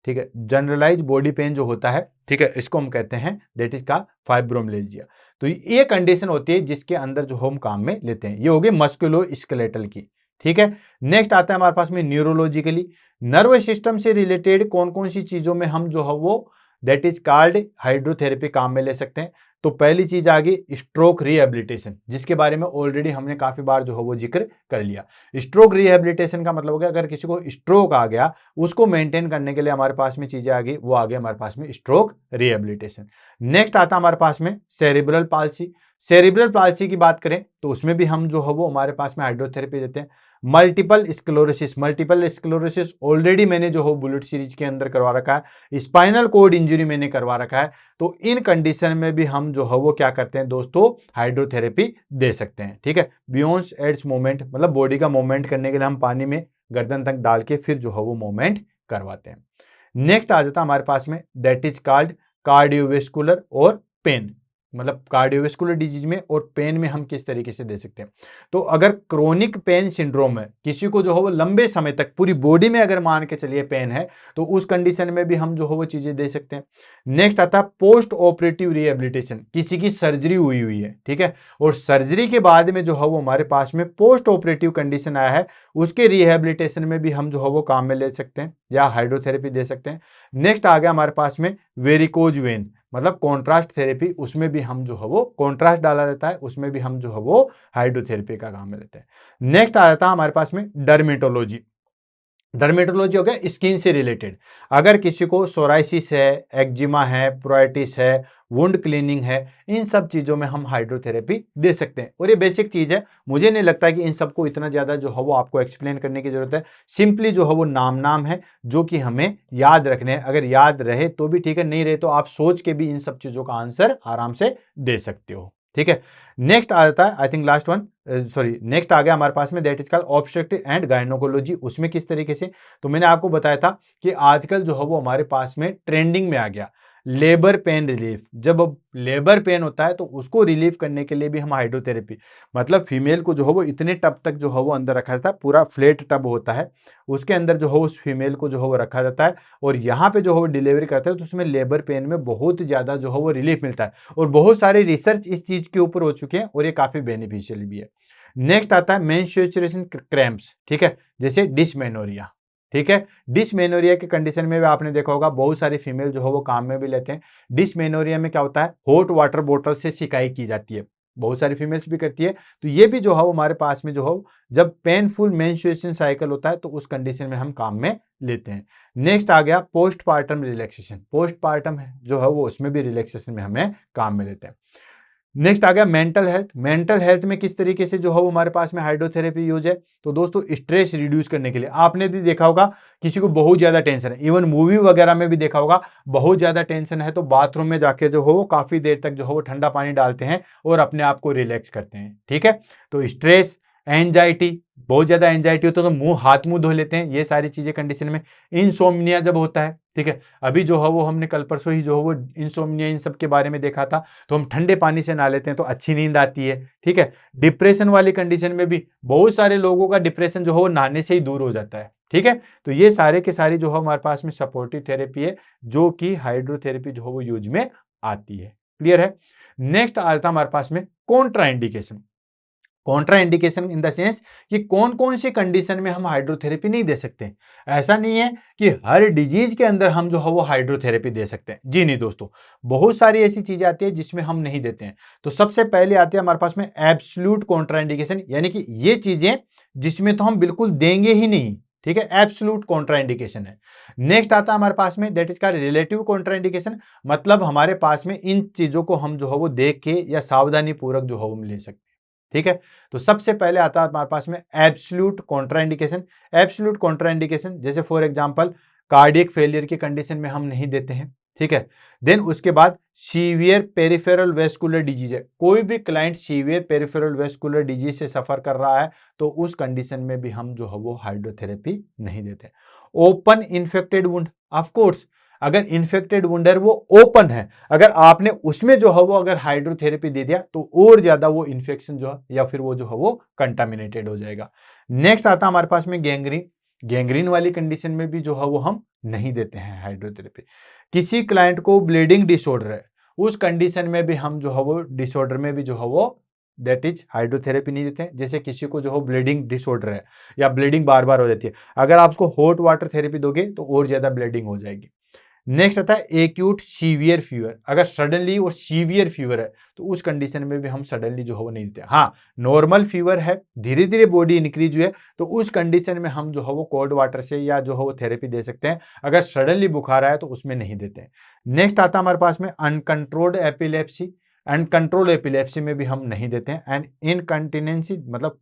ठीक है, जनरलाइज बॉडी पेन जो होता है, ठीक है, इसको हम कहते हैं दैट इज का फाइब्रोमिलेजिया। तो ये कंडीशन होती है जिसके अंदर जो हम काम में लेते हैं। ये हो गई मस्कुलोस्केलेटल की, ठीक है। नेक्स्ट आता है हमारे पास में न्यूरोलॉजिकली, नर्वस सिस्टम से रिलेटेड कौन कौन सी चीजों में हम जो है वो दैट इज कॉल्ड हाइड्रोथेरेपी काम में ले सकते हैं। तो पहली चीज आ गई स्ट्रोक रिहेबिलिटेशन, जिसके बारे में ऑलरेडी हमने काफी बार जो है वो जिक्र कर लिया। स्ट्रोक रिहेबिलिटेशन का मतलब हो गया अगर किसी को स्ट्रोक आ गया उसको मेंटेन करने के लिए हमारे पास में चीजें आ गई, वो आ गई हमारे पास में स्ट्रोक रिहेबिलिटेशन। नेक्स्ट आता हमारे पास में सेरिब्रल पाल्सी। सेरिब्रल पाल्सी की बात करें तो उसमें भी हम जो है वो हमारे पास में हाइड्रोथेरेपी देते हैं। मल्टीपल स्क्लेरोसिस ऑलरेडी मैंने जो हो बुलेट सीरीज के अंदर करवा रखा है। स्पाइनल कॉर्ड इंजरी मैंने करवा रखा है। तो इन कंडीशन में भी हम जो है वो क्या करते हैं दोस्तों, हाइड्रोथेरेपी दे सकते हैं। ठीक है, बियॉन्ड एड्स मूवमेंट, मतलब बॉडी का मूवमेंट करने के लिए हम पानी में गर्दन तक डाल के फिर जो है वो मूवमेंट करवाते हैं। नेक्स्ट आ जाता है हमारे पास में दैट इज कॉल्ड कार्डियोवेस्कुलर और पेन, मतलब कार्डियोवेस्कुलर डिजीज में और पेन में हम किस तरीके से दे सकते हैं। तो अगर क्रोनिक पेन सिंड्रोम है, किसी को जो है वो लंबे समय तक पूरी बॉडी में अगर मान के चलिए पेन है, तो उस कंडीशन में भी हम जो है वो चीजें दे सकते हैं। नेक्स्ट आता है पोस्ट ऑपरेटिव रिहेबिलिटेशन, किसी की सर्जरी हुई है, ठीक है, और सर्जरी के बाद में जो है वो हमारे पास में पोस्ट ऑपरेटिव कंडीशन आया है, उसके रिहेबिलिटेशन में भी हम जो है वो काम में ले सकते हैं या हाइड्रोथेरेपी दे सकते हैं। नेक्स्ट आ गया हमारे पास में वेरिकोज वेन, मतलब कॉन्ट्रास्ट थेरेपी, उसमें भी हम जो है वो कॉन्ट्रास्ट डाला जाता है, उसमें भी हम जो है वो हाइड्रोथेरेपी का काम में लेते हैं। नेक्स्ट आ जाता है हमारे पास में डर्मेटोलॉजी। डर्मेटोलॉजी हो गया स्किन से रिलेटेड, अगर किसी को सोराइसिस है, एक्जिमा है, प्रोराइटिस है, वुंड क्लीनिंग है, इन सब चीजों में हम हाइड्रोथेरेपी दे सकते हैं। और ये बेसिक चीज है, मुझे नहीं लगता कि इन सबको इतना ज्यादा जो है वो आपको एक्सप्लेन करने की जरूरत है। सिंपली जो है वो नाम है जो कि हमें याद रखने हैं, अगर याद रहे तो भी ठीक है, नहीं रहे तो आप सोच के भी इन सब चीजों का आंसर आराम से दे सकते हो। ठीक है, नेक्स्ट आ जाता है I think last one, sorry next आ गया हमारे पास में that is called obstructive and gynaecology. उसमें किस तरीके से, तो मैंने आपको बताया था कि आजकल जो है वो हमारे पास में ट्रेंडिंग में आ गया लेबर पेन रिलीफ। जब लेबर पेन होता है तो उसको रिलीफ करने के लिए भी हम हाइड्रोथेरेपी, मतलब फीमेल को जो है वो इतने टब तक जो है वो अंदर रखा जाता है, पूरा फ्लैट टब होता है, उसके अंदर जो है उस फीमेल को जो है वो रखा जाता है, और यहाँ पे जो है वो डिलीवरी करते हैं, तो उसमें लेबर पेन में बहुत ज्यादा जो है वो रिलीफ मिलता है, और बहुत सारे रिसर्च इस चीज के ऊपर हो चुके हैं और ये काफी बेनिफिशियल भी है। नेक्स्ट आता है मेंस्ट्रुएशन क्रैम्प्स, ठीक है, जैसे डिसमेनोरिया। ठीक है, डिसमेनोरिया के कंडीशन में भी आपने देखा होगा बहुत सारी फीमेल जो है वो काम में भी लेते हैं। डिसमेनोरिया में क्या होता है, हॉट वाटर बॉटल से सिकाई की जाती है, बहुत सारी फीमेल्स भी करती है। तो ये भी जो है वो हमारे पास में जो है जब पेनफुल मेंस्ट्रुएशन साइकिल होता है तो उस कंडीशन में हम काम में लेते हैं। नेक्स्ट आ गया पोस्टपार्टम रिलैक्सेशन, पोस्टपार्टम जो है वो उसमें भी रिलैक्सेशन में हमें काम में लेते हैं। नेक्स्ट आ गया मेंटल हेल्थ। मेंटल हेल्थ में किस तरीके से जो है वो हमारे पास में हाइड्रोथेरेपी यूज है, तो दोस्तों स्ट्रेस रिड्यूस करने के लिए, आपने भी देखा होगा किसी को बहुत ज्यादा टेंशन है, इवन मूवी वगैरह में भी देखा होगा बहुत ज्यादा टेंशन है तो बाथरूम में जाके जो हो काफी देर तक जो है वो ठंडा पानी डालते हैं और अपने आप को रिलैक्स करते हैं। ठीक है, तो स्ट्रेस, एंजाइटी, बहुत ज्यादा एंजाइटी होता है तो हाथ मुंह धो लेते हैं, ये सारी चीजें कंडीशन में। इंसोम्निया जब होता है, ठीक है, अभी जो है वो हमने कल परसों ही जो है वो इंसोम्निया इन सब के बारे में देखा था, तो हम ठंडे पानी से नहा लेते हैं तो अच्छी नींद आती है। ठीक है, डिप्रेशन वाली कंडीशन में भी बहुत सारे लोगों का डिप्रेशन जो है वो नहाने से ही दूर हो जाता है। ठीक है, तो ये सारे के सारी जो है हमारे पास में सपोर्टिव थेरेपी है जो कि हाइड्रोथेरेपी जो है वो यूज में आती है। क्लियर है। नेक्स्ट आता है हमारे पास में Contra indication. Contra indication in the sense कि कौन कौन सी कंडीशन में हम हाइड्रोथेरेपी नहीं दे सकते। ऐसा नहीं है कि हर डिजीज के अंदर हम जो है वो हाइड्रोथेरेपी दे सकते हैं, जी नहीं दोस्तों, बहुत सारी ऐसी चीजें आती है जिसमें हम नहीं देते हैं। तो सबसे पहले आती है हमारे पास में एब्सोल्यूट कॉन्ट्रा इंडिकेशन, यानी कि ये चीजें जिसमें तो हम बिल्कुल देंगे ही नहीं। ठीक है, एब्सोल्यूट कॉन्ट्रा इंडिकेशन है। नेक्स्ट आता है हमारे पास में दैट इज का रिलेटिव कॉन्ट्रा इंडिकेशन, मतलब हमारे पास में इन चीजों को हम जो है वो देख के या सावधानी पूर्वक जो है वो ले सकते हैं। ठीक है, तो सबसे पहले आता है हमारे पास में एब्सोल्यूट कॉन्ट्राइंडिकेशन। एब्सोल्यूट कॉन्ट्राइंडिकेशन जैसे फॉर एग्जांपल कार्डियक फेलियर की कंडीशन में हम नहीं देते हैं। ठीक है, देन उसके बाद सीवियर पेरिफेरल वेस्कुलर डिजीज है, कोई भी client severe peripheral vascular disease से सफर कर रहा है तो उस कंडीशन में भी हम जो है वो हाइड्रोथेरेपी नहीं देते। Open infected wound, of course अगर इन्फेक्टेड वुंडर वो ओपन है, अगर आपने उसमें जो है वो अगर हाइड्रोथेरेपी दे दिया तो और ज्यादा वो इन्फेक्शन जो है या फिर वो जो है वो कंटामिनेटेड हो जाएगा। नेक्स्ट आता है हमारे पास में गैंग्रीन। गैंग्रीन वाली कंडीशन में भी जो है वो हम नहीं देते हैं हाइड्रोथेरेपी। किसी क्लाइंट को ब्लीडिंग डिसऑर्डर है, उस कंडीशन में भी हम जो है वो डिसऑर्डर में भी जो है वो दैट इज हाइड्रोथेरेपी नहीं देते हैं। जैसे किसी को जो है ब्लीडिंग डिसऑर्डर है या ब्लीडिंग बार बार हो जाती है, अगर आप उसको हॉट वाटर थेरेपी दोगे तो और ज्यादा ब्लीडिंग हो जाएगी। नेक्स्ट आता है एक्यूट सीवियर फीवर। अगर सडनली और सीवियर फीवर है तो उस कंडीशन में भी हम सडनली जो है वो नहीं देते। हाँ, नॉर्मल फीवर है, धीरे धीरे बॉडी इंक्रीज हुई है, तो उस कंडीशन में हम जो है वो कोल्ड वाटर से या जो है वो थेरेपी दे सकते हैं। अगर सडनली बुखार आया तो उसमें नहीं देते हैं। नेक्स्ट आता है हमारे पास में अनकंट्रोल्ड एपिलेप्सी। अनकंट्रोल्ड एपिलेप्सी में भी हम नहीं देते हैं। एंड इनकंटिनेंसी मतलब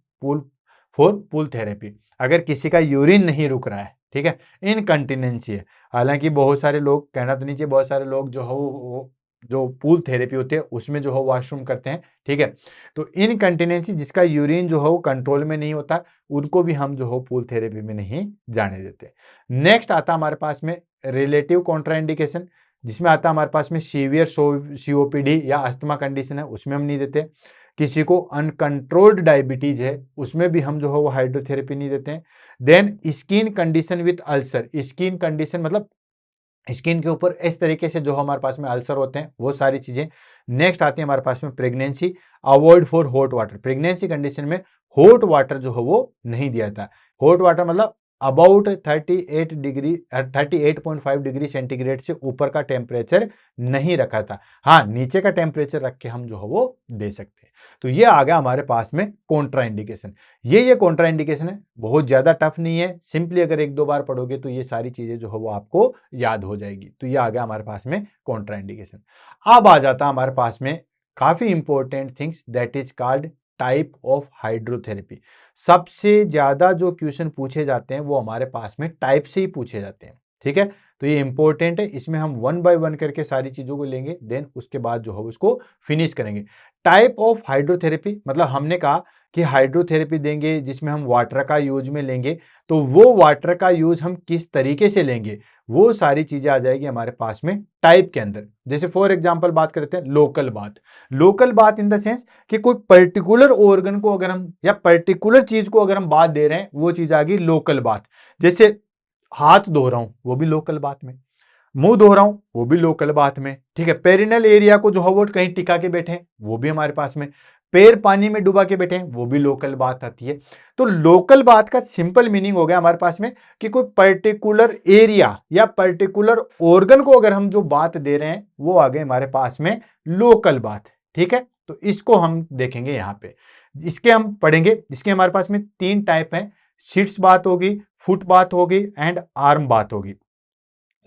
पुल थेरेपी, अगर किसी का यूरिन नहीं रुक रहा है, ठीक है, इनकंटिनेंसी है। हालांकि बहुत सारे लोग, कहना तो नहीं चाहिए, बहुत सारे लोग जो है वो जो पूल थेरेपी होती है उसमें जो है वॉशरूम करते हैं, ठीक है। तो इनकंटिनेंसी जिसका यूरिन जो है वो कंट्रोल में नहीं होता, उनको भी हम जो है पूल थेरेपी में नहीं जाने देते। नेक्स्ट आता हमारे पास में रिलेटिव कॉन्ट्राइंडिकेशन, जिसमें आता हमारे पास में सीवियर सीओपीडी या अस्थमा कंडीशन है, उसमें हम नहीं देते। किसी को अनकंट्रोल्ड डायबिटीज है, उसमें भी हम जो है वो हाइड्रोथेरेपी नहीं देते हैं। Then skin condition with ulcer, skin condition मतलब स्किन के ऊपर इस तरीके से जो हमारे पास में अल्सर होते हैं, वो सारी चीजें। नेक्स्ट आती है हमारे पास में pregnancy, avoid for hot water. Pregnancy condition में हॉट वाटर जो है वो नहीं दिया जाता। हॉट वाटर मतलब अबाउट 38.5 डिग्री सेंटीग्रेड से ऊपर का टेम्परेचर नहीं रखा था। हाँ, नीचे का टेम्परेचर रख के हम जो है वो दे सकते हैं। तो ये आ गया हमारे पास में कॉन्ट्रा इंडिकेशन। ये कॉन्ट्रा इंडिकेशन है, बहुत ज्यादा टफ नहीं है, सिंपली अगर एक दो बार पढ़ोगे तो ये सारी चीजें जो है वो आपको याद हो जाएगी। तो ये आ गया हमारे पास में कॉन्ट्रा इंडिकेशन। अब आ जाता है हमारे पास में काफी important things, that is called type of hydrotherapy. सबसे ज्यादा जो क्वेश्चन पूछे जाते हैं वो हमारे पास में टाइप से ही पूछे जाते हैं, ठीक है। तो ये इंपॉर्टेंट है, इसमें हम वन बाय वन करके सारी चीजों को लेंगे, देन उसके बाद जो है उसको फिनिश करेंगे। टाइप ऑफ हाइड्रोथेरेपी मतलब हमने कहा कि हाइड्रोथेरेपी देंगे जिसमें हम वाटर का यूज में लेंगे, तो वो वाटर का यूज हम किस तरीके से लेंगे, वो सारी चीजें आ जाएगी हमारे पास में टाइप के अंदर। जैसे फॉर एग्जांपल बात करते हैं लोकल बात। लोकल बात इन द सेंस कि कोई पर्टिकुलर ऑर्गन को अगर हम या पर्टिकुलर चीज को अगर हम बात दे रहे हैं, वो चीज आ गई लोकल बात। जैसे हाथ धो रहा हूं, वो भी लोकल बात में। मुंह धो रहा हूं, वो भी लोकल बात में, ठीक है। पेरिनल एरिया को जो है वो कहीं टिका के बैठे हैं, वो भी हमारे पास में। पैर पानी में डुबा के बैठे हैं, वो भी लोकल बात आती है। तो लोकल बात का सिंपल मीनिंग हो गया हमारे पास में कि कोई पर्टिकुलर एरिया या पर्टिकुलर ऑर्गन को अगर हम जो बात दे रहे हैं, वो आ गए हमारे पास में लोकल बात, ठीक है। तो इसको हम देखेंगे यहां पे, इसके हम पढ़ेंगे। इसके हमारे पास में तीन टाइप है, शीट्स बात होगी, फुट बात होगी एंड आर्म बात होगी।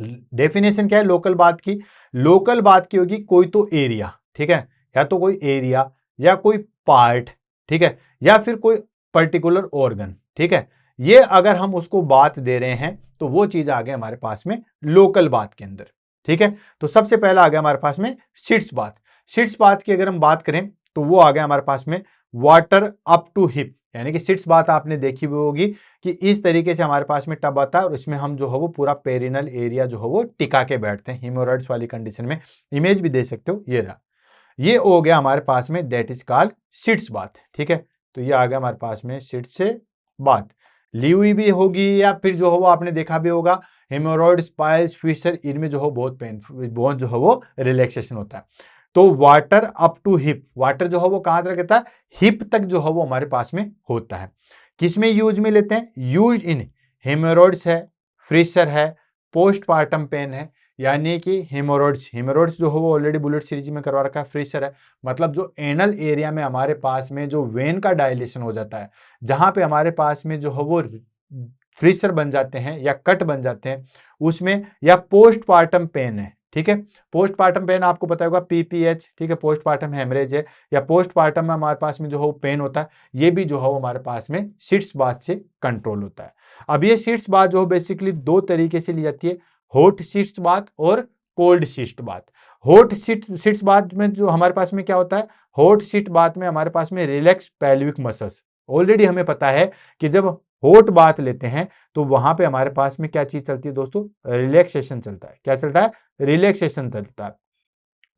डेफिनेशन क्या है लोकल बात की? लोकल बात की होगी कोई तो एरिया, ठीक है, या तो कोई एरिया या कोई पार्ट, ठीक है, या फिर कोई पर्टिकुलर ऑर्गन, ठीक है। ये अगर हम उसको बात दे रहे हैं तो वो चीज आ गया हमारे पास में लोकल बात के अंदर, ठीक है। तो सबसे पहला आ गया हमारे पास में शीट्स बात। शीट्स बात की अगर हम बात करें तो वो आ गया हमारे पास में वाटर अप टू हिप, यानी कि शीट्स बात आपने देखी हुई होगी कि इस तरीके से हमारे पास में टब आता है और इसमें हम जो है वो पूरा पेरिनल एरिया जो है वो टिका के बैठते हैं, हिमोरॉइड्स वाली कंडीशन में। इमेज भी दे सकते हो, ये रहा, ये हो गया हमारे पास में, दैट इज कॉल्ड शीट्स बात, ठीक है। तो ये आ गया हमारे पास में शीट्स से बात। ली हुई भी होगी या फिर जो है वो आपने देखा भी होगा हेमोरॉइड्स, पाइल्स, फिशर, इनमें जो है बहुत पेन, बहुत जो है वो रिलैक्सेशन होता है। तो water up to hip, water जो है वो कहां तक रहता है? हिप तक जो है वो हमारे पास में होता है। किसमें यूज में लेते हैं? यूज इन हेमोरॉइड्स है, फ्रिशर है, पोस्टपार्टम पेन है, यानी कि हेमोरॉइड्स, हेमोरॉइड्स जो है वो ऑलरेडी बुलेट सीरीज में करवा रखा है। फ्रिशर है मतलब जो एनल एरिया में हमारे पास में जो वेन का डायलेशन हो जाता है, जहां पे हमारे पास में जो है वो फ्रिशर बन जाते हैं या कट बन जाते हैं उसमें, या पोस्टपार्टम पेन है, ठीक है। पोस्टपार्टम पेन आपको पता होगा पीपीएच, ठीक है, पोस्टपार्टम हेमरेज है, या पोस्टपार्टम में हमारे पास में जो है पेन होता है, ये भी जो है वो हमारे पास में शीट्स बाथ से कंट्रोल होता है। अब ये शीट्स बाथ जो बेसिकली दो तरीके से ली जाती है, हॉट शीट्स बाथ और cold sheets bath. Hot sheets bath में जो हमारे पास में क्या होता है, हॉट शीट बाथ में हमारे पास में रिलैक्स पेल्विक मसल्स। ऑलरेडी हमें पता है कि जब हॉट बाथ लेते हैं तो वहां पे हमारे पास में क्या चीज चलती है दोस्तों? रिलैक्सेशन चलता है। क्या चलता है? रिलैक्सेशन चलता है।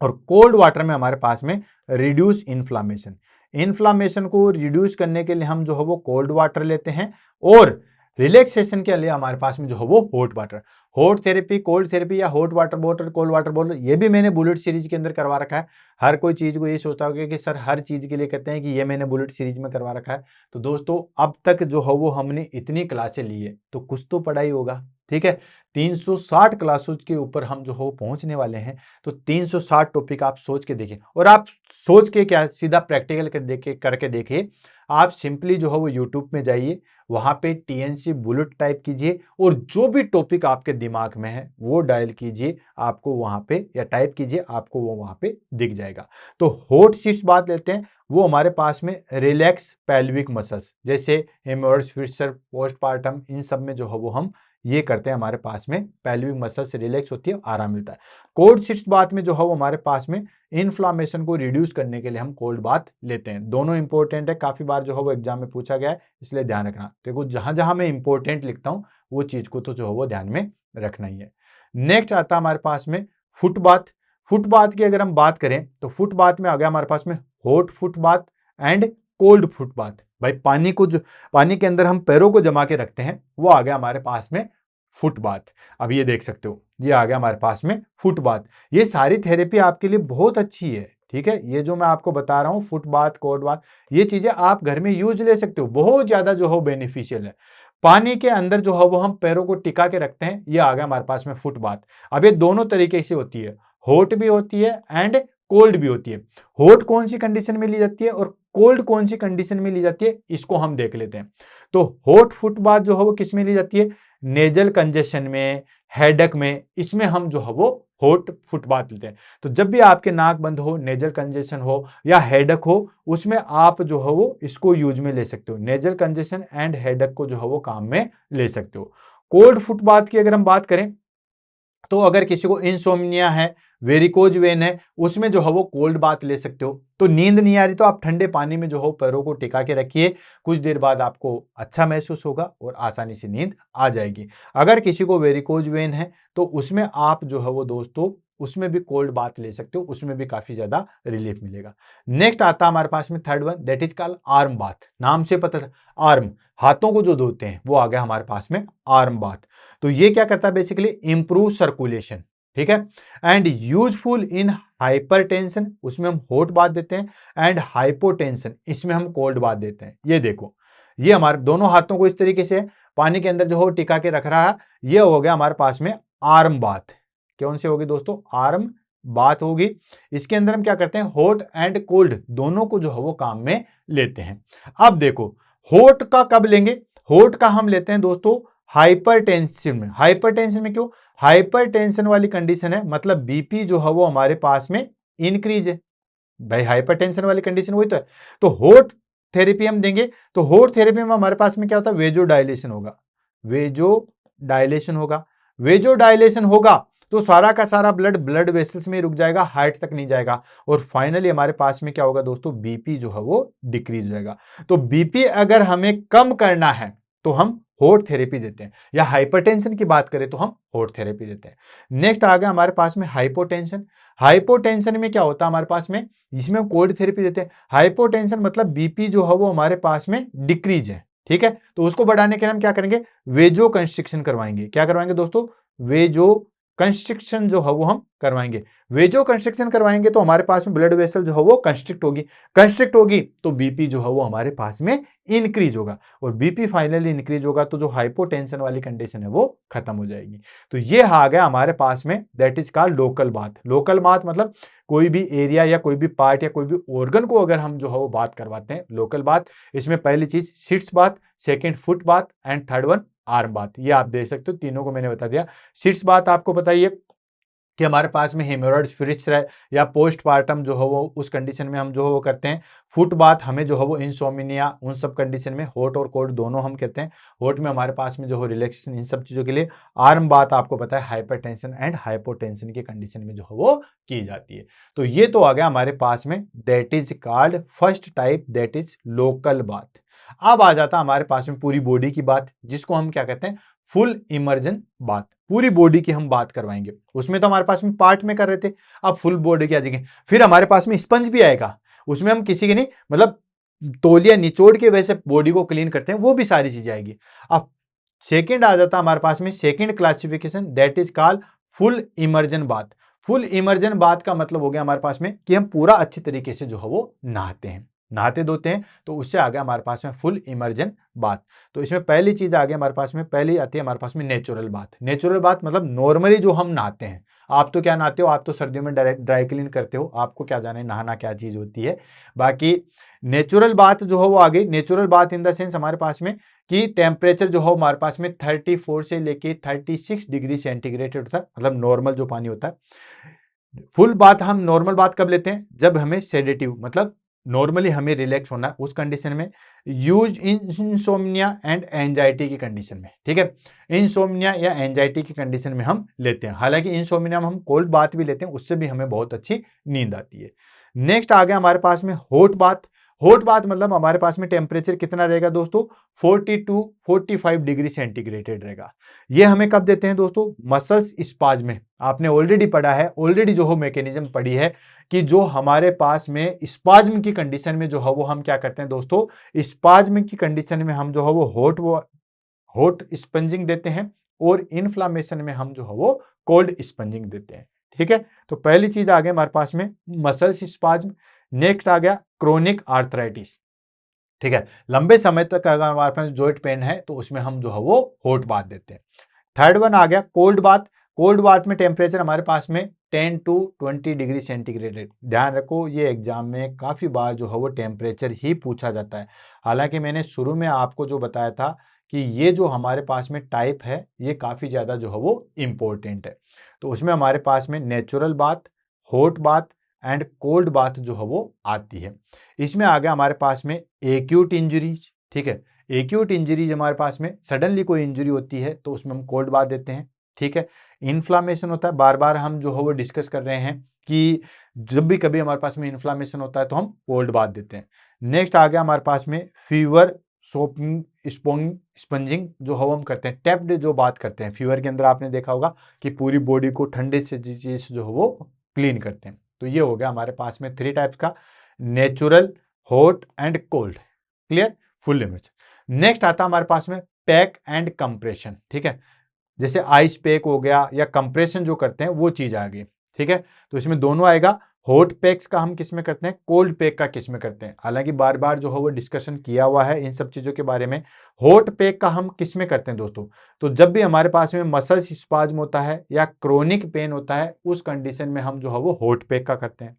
और कोल्ड वाटर में हमारे पास में रिड्यूस इन्फ्लामेशन, इन्फ्लामेशन को रिड्यूस करने के लिए हम जो है वो कोल्ड वाटर लेते हैं, और रिलैक्सेशन के लिए हमारे पास में जो है वो hot water. Hot therapy, cold therapy, या hot water bottle, cold water bottle, ये भी मैंने बुलेट सीरीज के अंदर करवा रखा है। हर कोई चीज को ये सोचता होगा कि सर हर चीज के लिए कहते हैं कि ये मैंने बुलेट सीरीज में करवा रखा है। तो दोस्तों अब तक जो है वो हमने इतनी क्लासें ली है तो कुछ तो पढ़ा ही होगा, ठीक है। 360 क्लासेस के ऊपर हम जो हो पहुंचने वाले हैं, तो 360 टॉपिक आप सोच के देखिए, और आप सोच के क्या सीधा प्रैक्टिकल करके देखिए। आप सिंपली जो है वो यूट्यूब में जाइए, वहां पे टीएनसी बुलेट टाइप कीजिए और जो भी टॉपिक आपके दिमाग में है वो डायल कीजिए, आपको वहां पे या टाइप कीजिए, आपको वो वहां पे दिख जाएगा। तो हॉट सीट्स बात लेते हैं, वो हमारे पास में रिलैक्स पेल्विक मसल्स जैसे हेमोरॉइड्स, फिशर, पोस्टपार्टम, इन सब में जो है वो हम ये करते हैं, हमारे पास में पेल्विक मसल से रिलैक्स होती है, आराम मिलता है। कोल्ड सिट्स बात में जो है वो हमारे पास में इन्फ्लामेशन को रिड्यूस करने के लिए हम कोल्ड बात लेते हैं। दोनों इंपॉर्टेंट है, काफी बार जो है वो एग्जाम में पूछा गया है, इसलिए ध्यान रखना। देखो जहां जहां मैं इंपॉर्टेंट लिखता हूं वो चीज को तो जो है वो ध्यान में रखना ही है। नेक्स्ट आता है हमारे पास में फुट बाथ। फुट बाथ की अगर हम बात करें तो फुट बाथ में आ गया हमारे पास में hot foot bath and cold foot bath. भाई पानी के अंदर हम पैरों को जमा के रखते हैं, वो आ गया हमारे पास में फुट बाथ। अब ये देख सकते हो, ये आ गया हमारे पास में फुट बाथ। ये सारी थेरेपी आपके लिए बहुत अच्छी है, ठीक है। ये जो मैं आपको बता रहा हूं फुट बाथ, कोल्ड बाथ, ये चीजें आप घर में यूज ले सकते हो, बहुत ज्यादा जो हो बेनिफिशियल है। पानी के अंदर जो है वो हम पैरों को टिका के रखते हैं, ये आ गया हमारे पास में फुट बाथ। अब ये दोनों तरीके से होती है, हॉट भी होती है एंड कोल्ड भी होती है। हॉट कौन सी कंडीशन में ली जाती है और कोल्ड कौन सी कंडीशन में ली जाती है, इसको हम देख लेते हैं। तो हॉट फुट बाथ जो है वो किस में ली जाती है, नेजल कंजेशन में, हेडेक में, इसमें हम जो है वो हॉट फुट बाथ लेते हैं। तो जब भी आपके नाक बंद हो, नेजल कंजेशन हो या हेडेक हो, उसमें आप जो है वो इसको यूज में ले सकते हो। नेजल कंजेशन एंड हेडेक को जो है वो काम में ले सकते हो। कोल्ड फुट बाथ की अगर हम बात करें तो अगर किसी को इंसोम्निया है, वेरिकोज वेन है, उसमें जो है वो कोल्ड बाथ ले सकते हो। तो नींद नहीं आ रही तो आप ठंडे पानी में जो हो पैरों को टिका के रखिए, कुछ देर बाद आपको अच्छा महसूस होगा और आसानी से नींद आ जाएगी। अगर किसी को वेरिकोज वेन है तो उसमें आप जो है वो दोस्तों उसमें भी कोल्ड बाथ ले सकते हो, उसमें भी काफी ज्यादा रिलीफ मिलेगा। नेक्स्ट आता है हमारे पास में third one, that is called arm bath. नाम से पता था, आर्म हाथों को जो धोते हैं, वो आ गया हमारे पास में आर्म बाथ। तो ये क्या करता है, बेसिकली इंप्रूव सर्कुलेशन, ठीक है, एंड यूजफुल इन हाइपरटेंशन, उसमें हम हॉट बात देते हैं, एंड हाइपोटेंशन, इसमें हम कोल्ड बात देते हैं। ये देखो, ये हमारे दोनों हाथों को इस तरीके से पानी के अंदर जो हो टिका के रख रहा है, ये हो गया हमारे पास में आर्म बात। कौन सी होगी दोस्तों, आर्म बात होगी। इसके अंदर हम क्या करते हैं, हॉट एंड कोल्ड दोनों को जो है वो काम में लेते हैं। अब देखो हॉट का कब लेंगे, हॉट का हम लेते हैं दोस्तों हाइपरटेंशन में। हाइपरटेंशन में क्यों, हाइपरटेंशन वाली कंडीशन है, मतलब बीपी जो है वो हमारे पास में इंक्रीज है। भाई हाइपरटेंशन वाली कंडीशन वही तो है। तो हॉट थेरेपी हम देंगे, तो हॉट थेरेपी में हमारे पास में क्या होता है, वेजो डायलेशन होगा। वेजो डायलेशन होगा, वेजो डायलेशन होगा तो सारा का सारा ब्लड वेसल्स में रुक जाएगा, हार्ट तक नहीं जाएगा, और फाइनली हमारे पास में क्या होगा दोस्तों, बीपी जो है वो डिक्रीज हो जाएगा। तो बीपी अगर हमें कम करना है तो हम हॉट थेरेपी देते हैं, या हाइपरटेंशन की बात करें तो हम हॉट थेरेपी देते हैं। नेक्स्ट आ गया हमारे पास में हाइपोटेंशन। हाइपोटेंशन में क्या होता है हमारे पास में, जिसमें हम कोल्ड थेरेपी देते हैं। हाइपोटेंशन मतलब बीपी जो है वो हमारे पास में डिक्रीज है, ठीक है, तो उसको बढ़ाने के लिए हम क्या करेंगे, वेजो कंस्ट्रिक्शन करवाएंगे। क्या करवाएंगे दोस्तों, वेजो कंस्ट्रिक्शन जो है वो हम करवाएंगे। वेजो कंस्ट्रिक्शन करवाएंगे तो हमारे पास में ब्लड वेसल जो है वो कंस्ट्रिक्ट होगी तो बीपी जो है वो हमारे पास में इंक्रीज होगा, और बीपी फाइनली इंक्रीज होगा तो जो हाइपोटेंशन वाली कंडीशन है वो खत्म हो जाएगी। तो ये आ गया हमारे पास में, that is called local bath. Local bath मतलब कोई भी एरिया या कोई भी पार्ट या कोई भी ऑर्गन को अगर हम जो है वो बात करवाते हैं, लोकल बात। इसमें पहली चीज सिट्स बात, सेकंड फुट बात, एंड थर्ड वन आर्म बात। ये आप देख सकते हो, तीनों को मैंने बता दिया। सिट्स बात आपको बताइए कि हमारे पास में हेमोरॉइड्स, फिशर है या पोस्टपार्टम जो है वो उस कंडीशन में हम जो है वो करते हैं। फुट बाथ हमें जो है वो इंसोमिनिया, उन सब कंडीशन में, हॉट और कोल्ड दोनों हम कहते हैं। हॉट में हमारे पास में जो है रिलैक्सेशन, इन सब चीजों के लिए। आर्म बात आपको पता है हाइपरटेंशन एंड हाइपोटेंशन की कंडीशन में जो है वो की जाती है। तो ये तो आ गया हमारे पास में, that is called first type, that is local bath. अब आ जाता हमारे पास में पूरी बॉडी की बात, जिसको हम क्या कहते हैं, फुल इमर्जन बात। पूरी बॉडी की हम बात करवाएंगे। उसमें तो हमारे पास में पार्ट में कर रहे थे, अब फुल बॉडी की आ जाएगी। फिर हमारे पास में स्पंज भी आएगा, उसमें हम किसी के नहीं, मतलब तौलिया निचोड़ के वैसे बॉडी को क्लीन करते हैं, वो भी सारी चीजें आएगी। अब सेकंड आ जाता हमारे पास में, second classification, that is called full immersion बात। फुल इमर्जन बात का मतलब हो गया हमारे पास में कि हम पूरा अच्छी तरीके से जो है वो नहाते हैं। नहाते धोते हैं, तो उससे आ गया हमारे पास में फुल इमर्जन बाथ। तो इसमें पहली चीज आ गई हमारे पास में, पहली आती है हमारे पास में नेचुरल बाथ। नेचुरल बाथ मतलब नॉर्मली जो हम नहाते हैं। आप तो क्या नहाते हो, आप तो सर्दियों में डायरेक्ट ड्राई क्लीन करते हो, आपको क्या जाने नहाना क्या चीज होती है। बाकी नेचुरल बाथ जो है वो आ गई। Natural bath in the sense हमारे पास में कि टेम्परेचर जो हो हमारे पास में 34 से लेके 36 डिग्री सेंटीग्रेड होता है, मतलब नॉर्मल जो पानी होता है। फुल बात हम नॉर्मल बात कब लेते हैं, जब हमें सेडेटिव मतलब नॉर्मली हमें रिलैक्स होना है उस कंडीशन में, use in insomnia and anxiety की कंडीशन में। ठीक है, इंसोम्निया या एंजाइटी की कंडीशन में हम लेते हैं। हालांकि इंसोम्निया में हम कोल्ड बात भी लेते हैं, उससे भी हमें बहुत अच्छी नींद आती है। नेक्स्ट आ गया हमारे पास में हॉट बात। हॉट बात मतलब हमारे पास में टेम्परेचर कितना रहेगा दोस्तों, 42-45 डिग्री सेंटीग्रेड रहेगा। ये हमें कब देते हैं दोस्तों, मसल्स स्पाज में। आपने ऑलरेडी पढ़ा है, ऑलरेडी जो हो मैकेनिज्म पढ़ी है कि जो हमारे पास में स्पाज्म की कंडीशन में जो है वो हम क्या करते हैं दोस्तों, स्पाज्म की कंडीशन में हम जो है वो हॉट स्पंजिंग देते हैं, और इन्फ्लामेशन में हम जो है वो कोल्ड स्पंजिंग देते हैं। ठीक है, तो पहली चीज आ गई हमारे पास में मसल्स स्पाज्म। नेक्स्ट आ गया क्रोनिक आर्थराइटिस। ठीक है, लंबे समय तक अगर हमारे पास जॉइंट पेन है तो उसमें हम जो है वो हॉट बाथ देते हैं। थर्ड वन आ गया कोल्ड बाथ। कोल्ड बाथ में टेम्परेचर हमारे पास में 10 to 20 डिग्री सेंटीग्रेड है। ध्यान रखो, ये एग्जाम में काफी बार जो है वो टेम्परेचर ही पूछा जाता है। हालांकि मैंने शुरू में आपको जो बताया था कि ये जो हमारे पास में टाइप है ये काफी ज्यादा जो है वो इंपॉर्टेंट है। तो उसमें हमारे पास में natural bath, hot bath and cold bath जो है वो आती है। इसमें आ गया हमारे पास में एक्यूट इंजरीज। ठीक है, एक्यूट इंजरीज हमारे पास में सडनली कोई इंजरी होती है तो उसमें हम कोल्ड बाथ देते हैं। ठीक है, इन्फ्लामेशन होता है, बार बार हम जो है वो डिस्कस कर रहे हैं कि जब भी कभी हमारे पास में इन्फ्लामेशन होता है तो हम कोल्ड बाथ देते हैं। नेक्स्ट आ गया हमारे पास में फीवर, सोपिंग, स्पंजिंग जो है हम करते हैं, टैप्ड जो बात करते हैं। फीवर के अंदर आपने देखा होगा कि पूरी बॉडी को ठंडे से चीज जो है वो क्लीन करते हैं। तो ये हो गया हमारे पास में 3 टाइप्स का, natural, hot and cold. Clear, full limit. Next आता है हमारे पास में पैक एंड कंप्रेशन। ठीक है, जैसे आइस पैक हो गया या कंप्रेशन जो करते हैं वो चीज आ गई। ठीक है, तो इसमें दोनों आएगा। हॉट पैक्स का हम किस में करते हैं, कोल्ड पैक का किस में करते हैं। हालांकि बार बार जो है वो डिस्कशन किया हुआ है इन सब चीजों के बारे में। हॉट पैक का हम किस में करते हैं दोस्तों, तो जब भी हमारे पास में मसल्स स्पाज्म होता है या क्रोनिक पेन होता है उस कंडीशन में हम जो है वो हॉट पैक का करते हैं।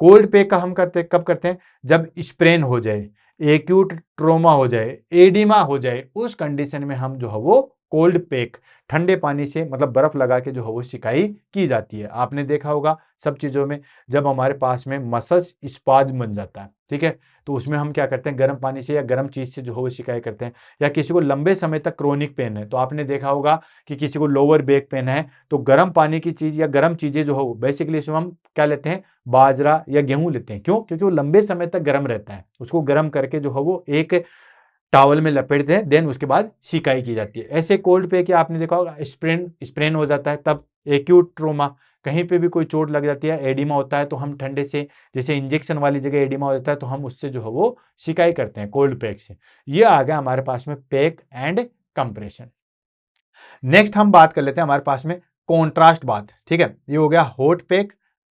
कोल्ड पैक का हम करते हैं कब करते हैं, जब स्प्रेन हो जाए, एक्यूट ट्रोमा हो जाए, एडिमा हो जाए, उस कंडीशन में हम जो है वो कोल्ड पैक, ठंडे पानी से मतलब बर्फ लगा के जो है वो सिकाई की जाती है। आपने देखा होगा सब चीजों में, जब हमारे पास में मसल्स स्पाज्म बन जाता है, ठीक है, तो उसमें हम क्या करते हैं, गर्म पानी से या गर्म चीज से जो है वो सिकाई करते हैं। या किसी को लंबे समय तक क्रोनिक पेन है तो आपने देखा होगा कि किसी को लोअर बैक पेन है तो गर्म पानी की चीज या गर्म चीजें जो हो, बेसिकली इसमें हम क्या लेते हैं, बाजरा या गेहूं लेते हैं। क्यों, क्योंकि वो लंबे समय तक गर्म रहता है, उसको गर्म करके जो है वो एक टॉवल में लपेटते हैं, देन उसके बाद सिकाई की जाती है। ऐसे कोल्ड पे कि आपने देखा होगा स्प्रेन स्प्रेन हो जाता है, तब एक्यूट ट्रोमा, कहीं पे भी कोई चोट लग जाती है, एडिमा होता है, तो हम ठंडे से, जैसे इंजेक्शन वाली जगह एडिमा हो जाता है तो हम उससे जो है वो सिकाई करते हैं कोल्ड पैक से। ये आ गया हमारे पास में पैक एंड कंप्रेशन। नेक्स्ट हम बात कर लेते हैं हमारे पास में कॉन्ट्रास्ट बात। ठीक है, ये हो गया hot pack,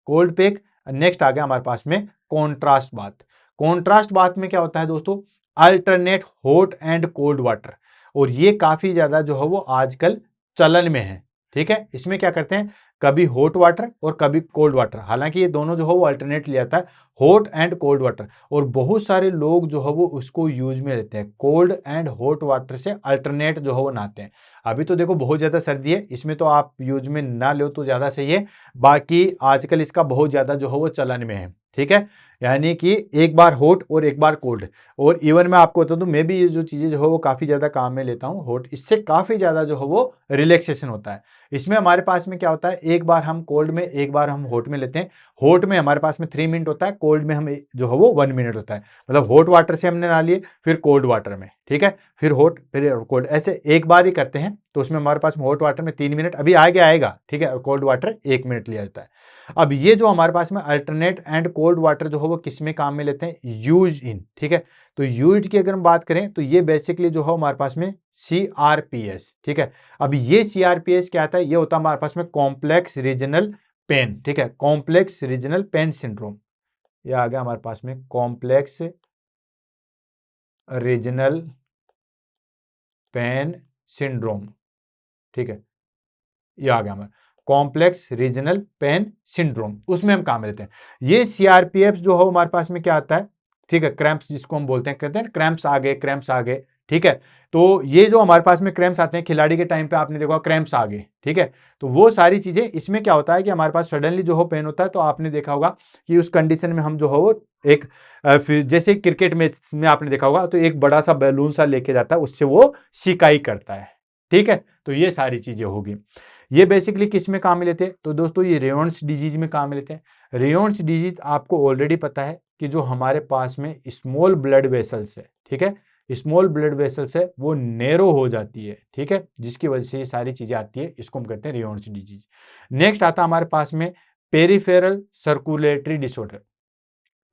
cold pack. Next आ गया हमारे पास में कॉन्ट्रास्ट बात। कॉन्ट्रास्ट बात में क्या होता है दोस्तों, alternate hot and cold water, और ये काफी ज्यादा जो है वो आजकल चलन में है। ठीक है, इसमें क्या करते हैं, कभी हॉट वाटर और कभी कोल्ड वाटर, हालांकि ये दोनों जो है वो अल्टरनेट लिया जाता है, हॉट एंड कोल्ड वाटर, और बहुत सारे लोग जो है वो उसको यूज में लेते हैं, कोल्ड एंड हॉट वाटर से अल्टरनेट जो है वो नहाते हैं। अभी तो देखो बहुत ज्यादा सर्दी है, इसमें तो आप यूज में ना लो तो ज्यादा सही है। बाकी आजकल इसका बहुत ज्यादा जो है वो चलन में है। ठीक है, यानी कि एक बार हॉट और एक बार कोल्ड। और इवन मैं आपको बता दूं, मैं भी ये जो चीजें जो है वो काफी ज्यादा काम में लेता हूँ हॉट, इससे काफी ज्यादा जो है वो रिलैक्सेशन होता है। इसमें हमारे पास में क्या होता है, एक बार हम कोल्ड में एक बार हम हॉट में लेते हैं। हॉट में हमारे पास में 3 मिनट होता है, कोल्ड में हम जो है वो 1 मिनट होता है। मतलब हॉट वाटर से हमने नहा लिए, फिर कोल्ड वाटर में, ठीक है, फिर हॉट फिर कोल्ड, ऐसे एक बार ही करते हैं। तो उसमें हमारे पास हॉट वाटर में 3 मिनट अभी आगे आएगा, ठीक है, और कोल्ड वाटर 1 मिनट लिया जाता है। अब ये जो हमारे पास में अल्टरनेट एंड कोल्ड वाटर जो है वो किस में काम में लेते हैं, यूज इन। ठीक है, तो यूज की अगर हम बात करें तो ये बेसिकली जो है हमारे पास में सीआरपीएस। ठीक है, अब ये सीआरपीएस क्या आता है, ये होता है हमारे पास में कॉम्प्लेक्स रीजनल पेन। ठीक है, कॉम्प्लेक्स रीजनल पेन सिंड्रोम, ये आ गया हमारे पास में कॉम्प्लेक्स रीजनल पेन सिंड्रोम, ठीक है, ये आ गया हमारा कॉम्प्लेक्स रीजनल पेन सिंड्रोम, उसमें हम काम लेते हैं। ये सीआरपीएफ जो हो हमारे पास में क्या आता है, ठीक है, क्रैम्प्स जिसको हम बोलते हैं, कहते हैं क्रैम्प्स आ गए, क्रैम्प्स आ गए, ठीक है। तो ये जो हमारे पास में क्रैम्प्स आते हैं, खिलाड़ी के टाइम पे आपने देखा क्रैम्प्स आ गए, ठीक है। तो वो सारी चीजें, इसमें क्या होता है कि हमारे पास सडनली जो हो पेन होता है, तो आपने देखा होगा कि उस कंडीशन में हम जो हो एक फिर जैसे क्रिकेट मैच में आपने देखा होगा, तो एक बड़ा सा बैलून सा लेके जाता है, उससे वो सिकाई करता है, ठीक है। तो ये सारी चीजें होगी। ये बेसिकली किस में काम में लेते हैं, तो दोस्तों ये रेयॉन्स डिजीज में काम में लेते हैं। रेयॉन्स डिजीज आपको ऑलरेडी पता है कि जो हमारे पास में स्मॉल ब्लड वेसल्स है, ठीक है, स्मॉल ब्लड वेसल्स है वो नैरो हो जाती है, ठीक है, जिसकी वजह से ये सारी चीजें आती है, इसको हम कहते हैं रेयॉन्स डिजीज। नेक्स्ट आता है हमारे पास में peripheral circulatory disorder.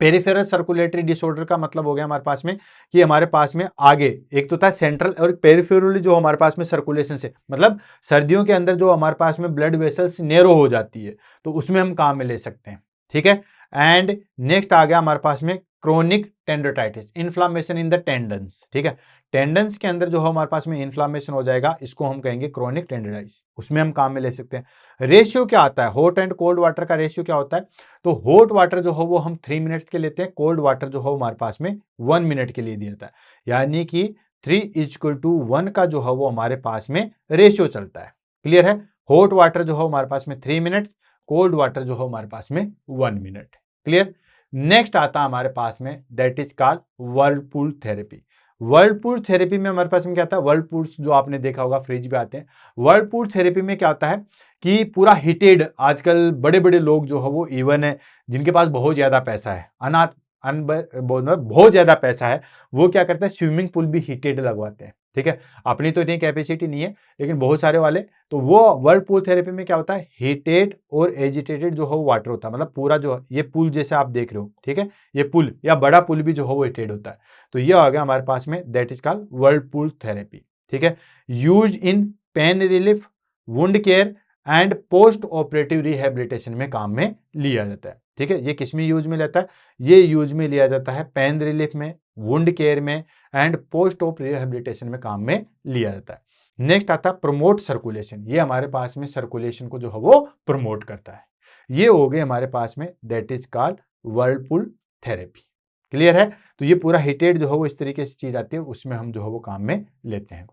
Peripheral circulatory disorder का मतलब हो गया हमारे पास में कि हमारे पास में आगे एक तो था सेंट्रल और पेरिफेरली जो हमारे पास में सर्कुलेशन से, मतलब सर्दियों के अंदर जो हमारे पास में ब्लड वेसल्स नैरो हो जाती है, तो उसमें हम काम में ले सकते हैं, ठीक है। एंड नेक्स्ट आ गया हमारे पास में chronic tendonitis, inflammation in the tendons, ठीक है। टेंडन्स के अंदर जो हमारे पास में इन्फ्लामेशन हो जाएगा, इसको हम कहेंगे क्रोनिक टेंडोटाइटिस, उसमें हम काम में ले सकते हैं। रेशियो क्या आता है, हॉट एंड कोल्ड वाटर का रेशियो क्या होता है, तो हॉट वाटर जो हो वो हम 3 मिनट्स के लेते हैं, कोल्ड वाटर जो हो हमारे पास में 1 मिनट के लिए दिया जाता है, यानी कि 3:1 का जो है वो हमारे पास में रेशियो चलता है। क्लियर है, हॉट वाटर जो हो हमारे पास में 3 मिनट्स, कोल्ड वाटर जो हो हमारे पास में 1 मिनट। क्लियर। नेक्स्ट आता है हमारे पास में that is called Whirlpool therapy. Whirlpool therapy में हमारे पास में क्या आता है, वर्लपूल्स जो आपने देखा होगा फ्रिज में आते हैं। वर्लपूल थेरेपी में क्या होता है कि पूरा हीटेड, आजकल बड़े बड़े लोग जो है वो इवन है जिनके पास बहुत ज्यादा पैसा है, अनाथ बहुत ज्यादा पैसा है, वो क्या करते हैं स्विमिंग पूल भी हीटेड लगवाते हैं, ठीक है। अपनी तो इतनी कैपेसिटी नहीं है, लेकिन बहुत सारे वाले, तो वो वर्ल्ड पूल थेरेपी में क्या होता है, हीटेड और एजिटेटेड जो हो वाटर होता है, मतलब पूरा जो ये पुल जैसे आप देख रहे हो, ठीक है, ये पुल या बड़ा पुल भी जो हो वो हीटेड होता है। तो ये आ गया हमारे पास में that is called world pool therapy, ठीक है। Use in pain relief, wound care and post operative rehabilitation में काम में लिया जाता है, ठीक है। ये किस में यूज में लेता है, ये यूज में लिया जाता है पेन रिलीफ में, वुंड केयर में एंड पोस्ट ऑप रिहेबिलिटेशन में काम में लिया जाता है। नेक्स्ट आता है प्रमोट सर्कुलेशन, ये हमारे पास में सर्कुलेशन को जो है वो प्रमोट करता है। ये हो गए हमारे पास में that is called Whirlpool therapy. Clear है, तो ये पूरा हीटेड जो है वो इस तरीके से चीज आती है, उसमें हम जो है वो काम में लेते हैं।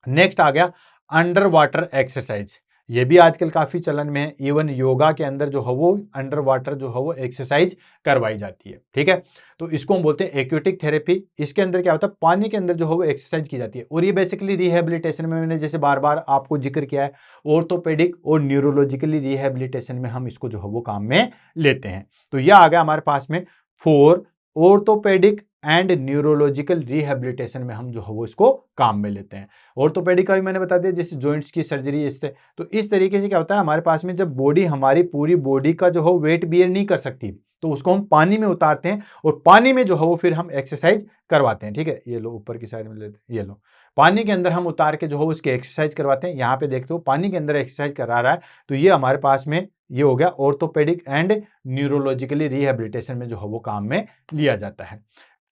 नेक्स्ट आ गया अंडर वाटर एक्सरसाइज, ये भी आजकल काफी चलन में है, इवन योगा के अंदर जो है वो अंडर वाटर जो है वो एक्सरसाइज करवाई जाती है, ठीक है। तो इसको हम बोलते हैं एक्वेटिक थेरेपी। इसके अंदर क्या होता है, पानी के अंदर जो है वो एक्सरसाइज की जाती है, और ये बेसिकली रिहेबिलिटेशन में, मैंने जैसे बार बार आपको जिक्र किया है, ऑर्थोपेडिक और न्यूरोलॉजिकली रिहेबिलिटेशन में हम इसको जो है वो काम में लेते हैं। तो यह आ गया हमारे पास में four orthopaedic and neurological rehabilitation में हम जो है वो इसको काम में लेते हैं। ऑर्थोपेडिक का भी मैंने बता दिया, जैसे जॉइंट्स की सर्जरी, इससे तो इस तरीके से क्या होता है हमारे पास में, जब बॉडी हमारी पूरी बॉडी का जो है वेट बियर नहीं कर सकती, तो उसको हम पानी में उतारते हैं, और पानी में जो है वो फिर हम एक्सरसाइज करवाते हैं, ठीक है। ये लो ऊपर की साइड में लेते हैं, ये लो पानी के अंदर हम उतार के जो है उसकी एक्सरसाइज करवाते हैं। यहाँ पे देखते हो पानी के अंदर एक्सरसाइज करा रहा है, तो ये हमारे पास में ये हो गया ऑर्थोपेडिक एंड न्यूरोलॉजिकली रिहेबिलिटेशन में जो है वो काम में लिया जाता है।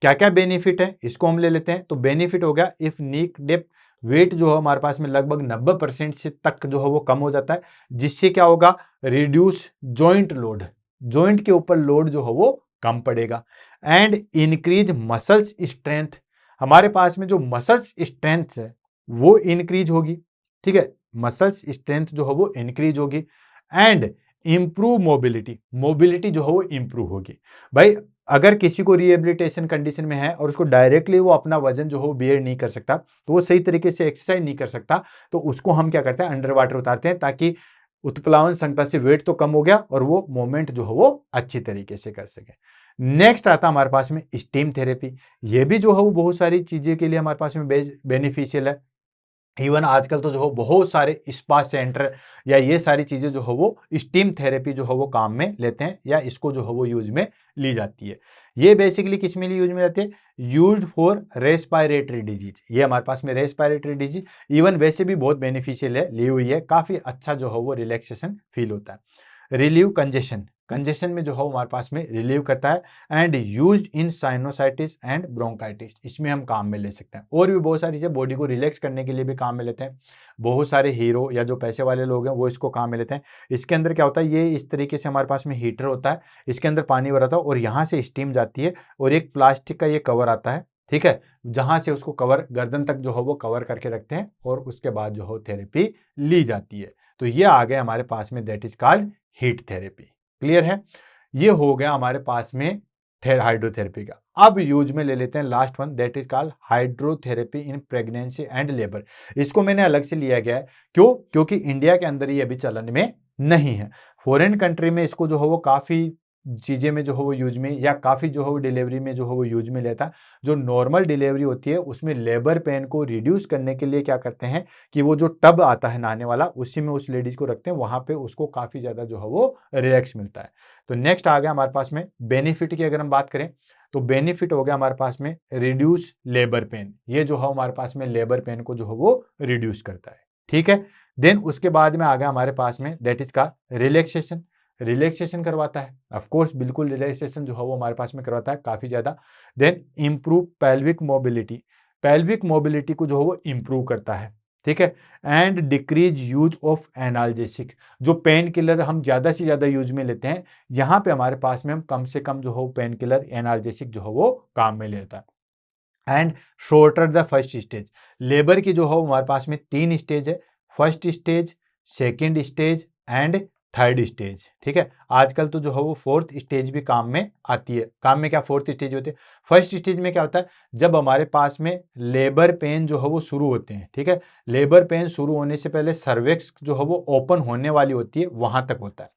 क्या क्या बेनिफिट है इसको हम ले लेते हैं। तो बेनिफिट हो गया, इफ नी डेप वेट जो है हमारे पास में लगभग 90% से तक जो है वो कम हो जाता है, जिससे क्या होगा, रिड्यूस जॉइंट लोड, जॉइंट के ऊपर लोड जो है वो कम पड़ेगा। एंड इंक्रीज मसल्स स्ट्रेंथ, हमारे पास में जो मसल्स स्ट्रेंथ है वो इंक्रीज होगी, ठीक है, मसल्स स्ट्रेंथ जो है वो इंक्रीज होगी। एंड इंप्रूव मोबिलिटी, मोबिलिटी जो है वो इंप्रूव होगी। भाई अगर किसी को रिहेबिलिटेशन कंडीशन में है और उसको डायरेक्टली वो अपना वजन जो हो बियर नहीं कर सकता, तो वो सही तरीके से एक्सरसाइज नहीं कर सकता, तो उसको हम क्या करते हैं, अंडर वाटर उतारते हैं, ताकि उत्प्लावन क्षमता से वेट तो कम हो गया और वो मूवमेंट जो है वो अच्छी तरीके से कर सके। नेक्स्ट आता हमारे पास में स्टीम थेरेपी, ये भी जो है वो बहुत सारी चीजें के लिए हमारे पास में बेनिफिशियल है। इवन आजकल तो जो हो बहुत सारे स्पा सेंटर या ये सारी चीजें जो हो वो स्टीम थेरेपी जो हो वो काम में लेते हैं, या इसको जो हो वो यूज में ली जाती है। ये बेसिकली किस में यूज में जाती है, यूज्ड फॉर रेस्पिरेटरी डिजीज, ये हमारे पास में रेस्पिरेटरी डिजीज इवन वैसे भी बहुत बेनिफिशियल है, ली हुई है, काफी अच्छा जो हो वो रिलैक्सेशन फील होता है। रिलीव कंजेशन, कंजेशन में जो है हमारे पास में रिलीव करता है and used in sinusitis and bronchitis, इसमें हम काम में ले सकते हैं। और भी बहुत सारी चीज़ें बॉडी को रिलैक्स करने के लिए भी काम में लेते हैं। बहुत सारे हीरो या जो पैसे वाले लोग हैं वो इसको काम में लेते हैं। इसके अंदर क्या होता है, ये इस तरीके से हमारे पास में हीटर होता है, इसके अंदर पानी भरा था और यहाँ से स्टीम जाती है और एक प्लास्टिक का ये कवर आता है, ठीक है, जहाँ से उसको कवर गर्दन तक जो है वो कवर करके रखते हैं और उसके बाद जो है थेरेपी ली जाती है। तो ये आ गया हमारे पास में, that is called heat therapy. Clear है? ये हो गया हमारे पास में हाइड्रोथेरेपी का। अब यूज में ले लेते हैं last one, that is called hydrotherapy in pregnancy and labour. इसको मैंने अलग से लिया गया है, क्यों? क्योंकि इंडिया के अंदर ये अभी चलन में नहीं है। फॉरेन कंट्री में इसको जो है वो काफी चीजें में जो है वो यूज में, या काफी जो है वो डिलीवरी में जो है वो यूज में लेता है। जो नॉर्मल डिलीवरी होती है उसमें लेबर पेन को रिड्यूस करने के लिए क्या करते हैं कि वो जो टब आता है नहाने वाला, उसी में उस लेडीज को रखते हैं, वहां पे उसको काफी ज्यादा जो है वो रिलैक्स मिलता है। तो नेक्स्ट आ गया हमारे पास में बेनिफिट की अगर हम बात करें, तो बेनिफिट हो गया हमारे पास में रिड्यूस लेबर पेन। ये जो है हमारे पास में लेबर पेन को जो है वो रिड्यूस करता है, ठीक है। देन उसके बाद में आ गया हमारे पास में दैट इज का रिलैक्सेशन। रिलैक्सेशन करवाता है, ऑफ कोर्स बिल्कुल रिलैक्सेशन जो है वो हमारे पास में करवाता है काफी ज्यादा। Then improve pelvic mobility, pelvic mobility को जो है वो इंप्रूव करता है, ठीक है। And decrease use of analgesic, जो पेन किलर हम ज्यादा से ज्यादा यूज में लेते हैं, यहाँ पे हमारे पास में हम कम से कम जो हो पेन किलर एनाल्जेसिक जो हो वो काम में लेता है। And shorter the first stage, labour की जो हो हमारे पास में 3 स्टेज है, first stage, second stage and third stage, ठीक है। आजकल तो जो है वो फोर्थ स्टेज भी काम में आती है। काम में क्या फोर्थ स्टेज होती है? फर्स्ट स्टेज में क्या होता है, जब हमारे पास में लेबर पेन जो है वो शुरू होते हैं, ठीक है। लेबर पेन शुरू होने से पहले सर्वेक्स जो है वो ओपन होने वाली होती है, वहां तक होता है।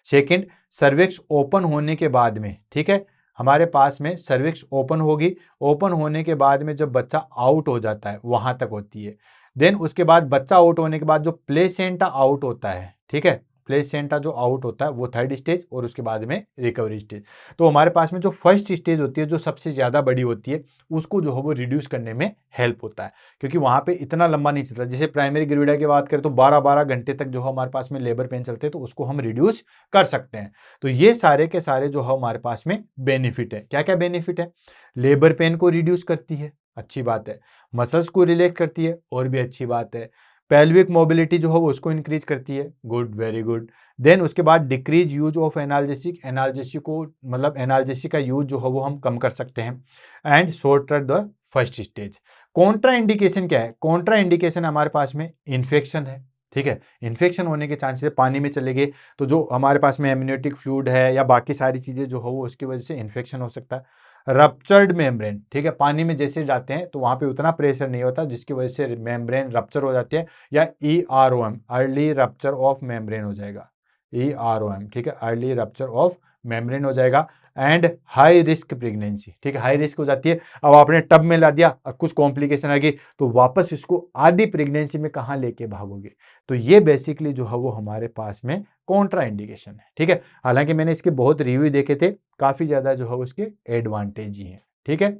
सेकेंड, सर्विक्स ओपन होने के बाद में, ठीक है, हमारे पास में सर्विक्स ओपन होगी, ओपन होने के बाद में जब बच्चा आउट हो जाता है वहां तक होती है। देन उसके बाद बच्चा आउट होने के बाद जो प्लेसेंटा आउट होता है, ठीक है, प्लेसेंटा जो आउट होता है वो थर्ड स्टेज, और उसके बाद में रिकवरी स्टेज। तो हमारे पास में जो फर्स्ट स्टेज होती है जो सबसे ज्यादा बड़ी होती है, उसको जो है वो रिड्यूस करने में हेल्प होता है, क्योंकि वहां पे इतना लंबा नहीं चलता। जैसे प्राइमरी ग्रेविडा की बात करें तो 12-12 घंटे तक जो है हमारे पास में लेबर पेन चलते हैं, तो उसको हम रिड्यूस कर सकते हैं। तो ये सारे के सारे जो है हमारे पास में बेनिफिट है। क्या क्या बेनिफिट है? लेबर पेन को रिड्यूस करती है, अच्छी बात है। मसल्स को रिलैक्स करती है, और भी अच्छी बात है। पेल्विक मोबिलिटी जो है वो उसको इंक्रीज करती है, गुड, वेरी गुड। देन उसके बाद decrease use of analgesic, analgesic को मतलब एनाल्जेसिक का यूज जो है वो हम कम कर सकते हैं। And shorter the first stage. Contra indication क्या है? कॉन्ट्रा इंडिकेशन हमारे पास में इन्फेक्शन है, ठीक है। इन्फेक्शन होने के चांसेस, पानी में चले गए तो जो हमारे पास में एमनियोटिक फ्लूइड है या बाकी सारी चीजें जो हो वो उसकी वजह से इन्फेक्शन हो सकता है। रप्चर्ड मेम्ब्रेन, ठीक है, पानी में जैसे जाते हैं तो वहां पे उतना प्रेशर नहीं होता, जिसकी वजह से मेम्ब्रेन रप्चर हो जाती है, या EROM, early rupture of membrane हो जाएगा, EROM, ठीक है, अर्ली रप्चर ऑफ मेम्ब्रेन हो जाएगा। एंड हाई रिस्क प्रेगनेंसी, ठीक है, हाई रिस्क हो जाती है। अब आपने टब में ला दिया और कुछ कॉम्प्लिकेशन आ गई तो वापस इसको आधी प्रेगनेंसी में कहाँ लेके भागोगे? तो ये बेसिकली जो है वो हमारे पास में कॉन्ट्रा इंडिकेशन है, ठीक है। हालांकि मैंने इसके बहुत रिव्यू देखे थे, काफी ज्यादा जो है उसके एडवांटेज ही हैं, ठीक है।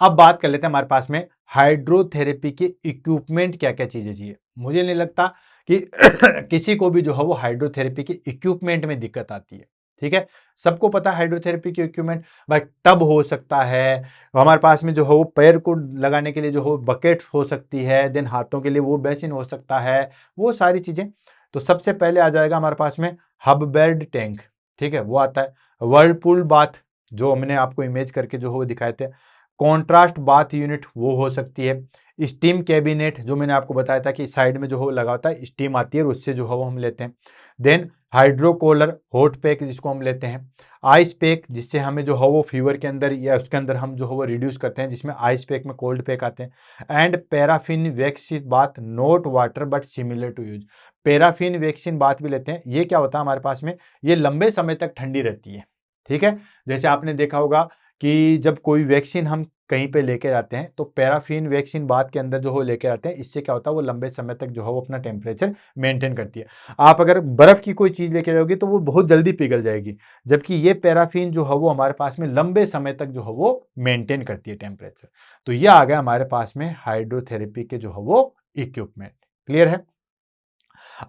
अब बात कर लेते हैं हमारे पास में हाइड्रोथेरेपी के इक्विपमेंट क्या क्या चीजें चाहिए। मुझे नहीं लगता कि किसी को भी जो है वो हाइड्रोथेरेपी के इक्विपमेंट में दिक्कत आती है, ठीक है। सबको पता है हाइड्रोथेरेपी के इक्विपमेंट, भाई टब हो सकता है, हमारे पास में जो है वो पैर को लगाने के लिए जो हो बकेट हो सकती है, देन हाथों के लिए वो बेसिन हो सकता है, वो सारी चीजें। तो सबसे पहले आ जाएगा हमारे पास में हब बेड टैंक, ठीक है, वो आता है। वर्लपूल बाथ, जो हमने आपको इमेज करके जो है वो दिखाए थे। कॉन्ट्रास्ट बाथ यूनिट, वो हो सकती है। स्टीम कैबिनेट, जो मैंने आपको बताया था कि साइड में जो हो लगा होता है, स्टीम आती है और उससे जो है वो हम लेते हैं। देन हाइड्रोकोलर हॉट पैक, जिसको हम लेते हैं। आइस पैक, जिससे हमें जो है वो फीवर के अंदर या उसके अंदर हम जो है वो रिड्यूस करते हैं, जिसमें आइस पैक में कोल्ड पैक आते हैं। And paraffin wax bath, not water but similar to use, paraffin wax bath भी लेते हैं। ये क्या होता है हमारे पास में, ये लंबे समय तक ठंडी रहती है, ठीक है। जैसे आपने देखा होगा कि जब कोई वैक्सीन हम कहीं पे लेके जाते हैं तो पैराफिन वैक्सीन बाद के अंदर जो हो लेके आते हैं, इससे क्या होता है वो लंबे समय तक जो है वो अपना टेम्परेचर मेंटेन करती है। आप अगर बर्फ की कोई चीज लेके जाओगे तो वो बहुत जल्दी पिघल जाएगी, जबकि ये पैराफिन जो है वो हमारे पास में लंबे समय तक जो है वो मेंटेन करती है टेम्परेचर। तो ये आ गया हमारे पास में हाइड्रोथेरेपी के जो है वो इक्विपमेंट। क्लियर है?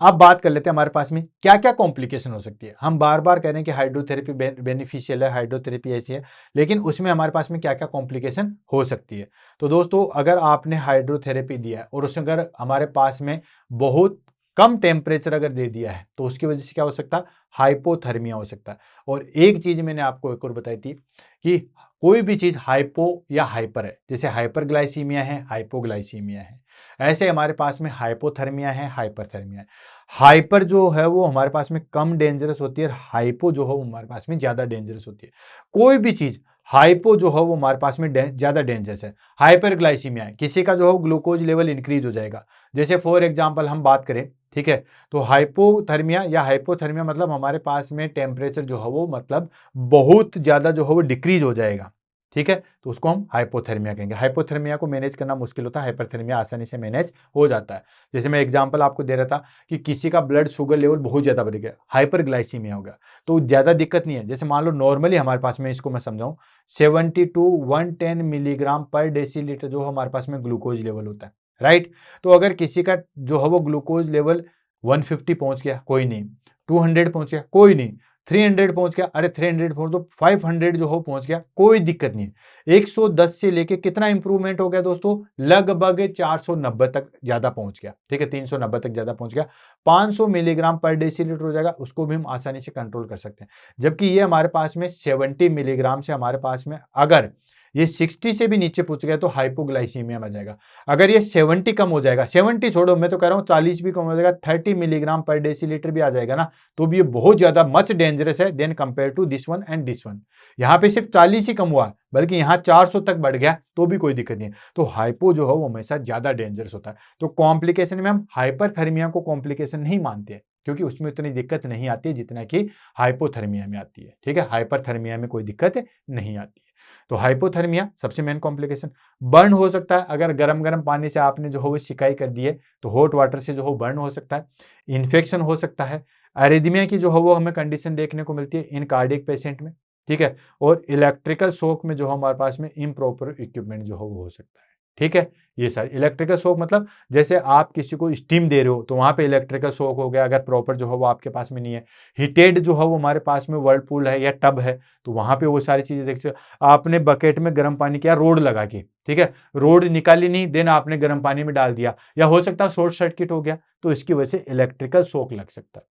अब बात कर लेते हैं हमारे पास में क्या क्या कॉम्प्लिकेशन हो सकती है। हम बार बार कह रहे हैं कि हाइड्रोथेरेपी बेनिफिशियल है, हाइड्रोथेरेपी ऐसी है, लेकिन उसमें हमारे पास में क्या क्या कॉम्प्लिकेशन हो सकती है। तो दोस्तों, अगर आपने हाइड्रोथेरेपी दिया है और उसमें अगर हमारे पास में बहुत कम टेम्परेचर अगर दे दिया है, तो उसकी वजह से क्या हो सकता है, हाइपोथर्मिया हो सकता है। और एक चीज मैंने आपको एक और बताई थी कि कोई भी चीज हाइपो या हाइपर है, जैसे हाइपरग्लाइसीमिया है, हाइपोग्लाइसीमिया है, ऐसे हमारे पास में हाइपोथर्मिया है, हाइपरथर्मिया है। हाइपर जो है वो हमारे पास में कम डेंजरस होती है, और हाइपो जो है वो हमारे पास में ज्यादा डेंजरस होती है। कोई भी चीज हाइपो जो है वो हमारे पास में ज्यादा डेंजरस है। हाइपरग्लाइसीमिया है, किसी का जो है ग्लूकोज लेवल इंक्रीज हो जाएगा। जैसे फॉर एग्जांपल हम बात करें, ठीक है, तो हाइपोथर्मिया या हाइपोथर्मिया मतलब हमारे पास में टेम्परेचर जो है वो मतलब बहुत ज्यादा जो है वो डिक्रीज हो जाएगा, ठीक है, तो उसको हम हाइपोथर्मिया कहेंगे। हाइपोथर्मिया को मैनेज करना मुश्किल होता है, हाइपरथर्मिया आसानी से मैनेज हो जाता है। जैसे मैं एग्जांपल आपको दे रहा था कि किसी का ब्लड शुगर लेवल बहुत ज्यादा बढ़ गया, हाइपरग्लाइसीमिया हो गया, तो ज्यादा दिक्कत नहीं है। जैसे मान लो नॉर्मली हमारे पास में, इसको मैं समझाऊं, 70 टू 110 मिलीग्राम पर डेसीलीटर जो हमारे पास में ग्लूकोज लेवल होता है, राइट। तो अगर किसी का जो है वो ग्लूकोज लेवल 150 पहुंच गया, कोई नहीं, 200 पहुंच गया, कोई नहीं, 300 पहुंच गया, अरे 300 पहुंच तो 500 जो हो पहुंच गया, कोई दिक्कत नहीं है। 110 से लेके कितना इंप्रूवमेंट हो गया दोस्तों, लगभग 490 तक ज्यादा पहुंच गया, ठीक है, 390 तक ज्यादा पहुंच गया, 500 मिलीग्राम पर डेसीलीटर हो जाएगा, उसको भी हम आसानी से कंट्रोल कर सकते हैं। जबकि ये हमारे पास में 70 मिलीग्राम से हमारे पास में अगर ये 60 से भी नीचे पूछ गया तो हाइपोग्लाइसीमिया में जाएगा। अगर ये 70 कम हो जाएगा, 70 छोड़ो, मैं तो कह रहा हूं 40 भी कम हो जाएगा, 30 मिलीग्राम पर डेसीलीटर भी आ जाएगा ना, तो भी ये बहुत ज्यादा मच डेंजरस है then compare to this one and this one. यहाँ पे सिर्फ 40 ही कम हुआ, बल्कि यहाँ 400 तक बढ़ गया, तो भी कोई दिक्कत नहीं है। तो हाइपो जो है वो हमेशा ज्यादा डेंजरस होता है। तो कॉम्प्लिकेशन में हम हाइपरथर्मिया को कॉम्प्लिकेशन नहीं मानते हैं, क्योंकि उसमें उतनी दिक्कत नहीं आती है जितना कि हाइपोथर्मिया में आती है, ठीक है, हाइपरथर्मिया में कोई दिक्कत नहीं आती है। तो हाइपोथर्मिया सबसे मेन कॉम्प्लिकेशन। बर्न हो सकता है, अगर गर्म गर्म पानी से आपने जो है वो सिकाई कर दी है, तो हॉट वाटर से जो है बर्न हो सकता है। इन्फेक्शन हो सकता है। एरिथमिया की जो है वो हमें कंडीशन देखने को मिलती है इन कार्डियक पेशेंट में, ठीक है। और इलेक्ट्रिकल शॉक में जो हमारे पास में इम्प्रॉपर इक्विपमेंट जो है वो हो सकता है, ठीक है। ये सारे इलेक्ट्रिकल शॉक मतलब जैसे आप किसी को स्टीम दे रहे हो तो वहां पे इलेक्ट्रिकल शॉक हो गया, अगर प्रॉपर जो है वो आपके पास में नहीं है। हीटेड जो है वो हमारे पास में वर्लपूल है या टब है, तो वहां पे वो सारी चीजें देख सकते हो। आपने बकेट में गर्म पानी किया रोड लगा के, ठीक है, रोड निकाली नहीं, देन आपने गर्म पानी में डाल दिया, या हो सकता है शॉर्ट सर्किट हो गया, तो इसकी वजह से इलेक्ट्रिकल शॉक लग सकता है।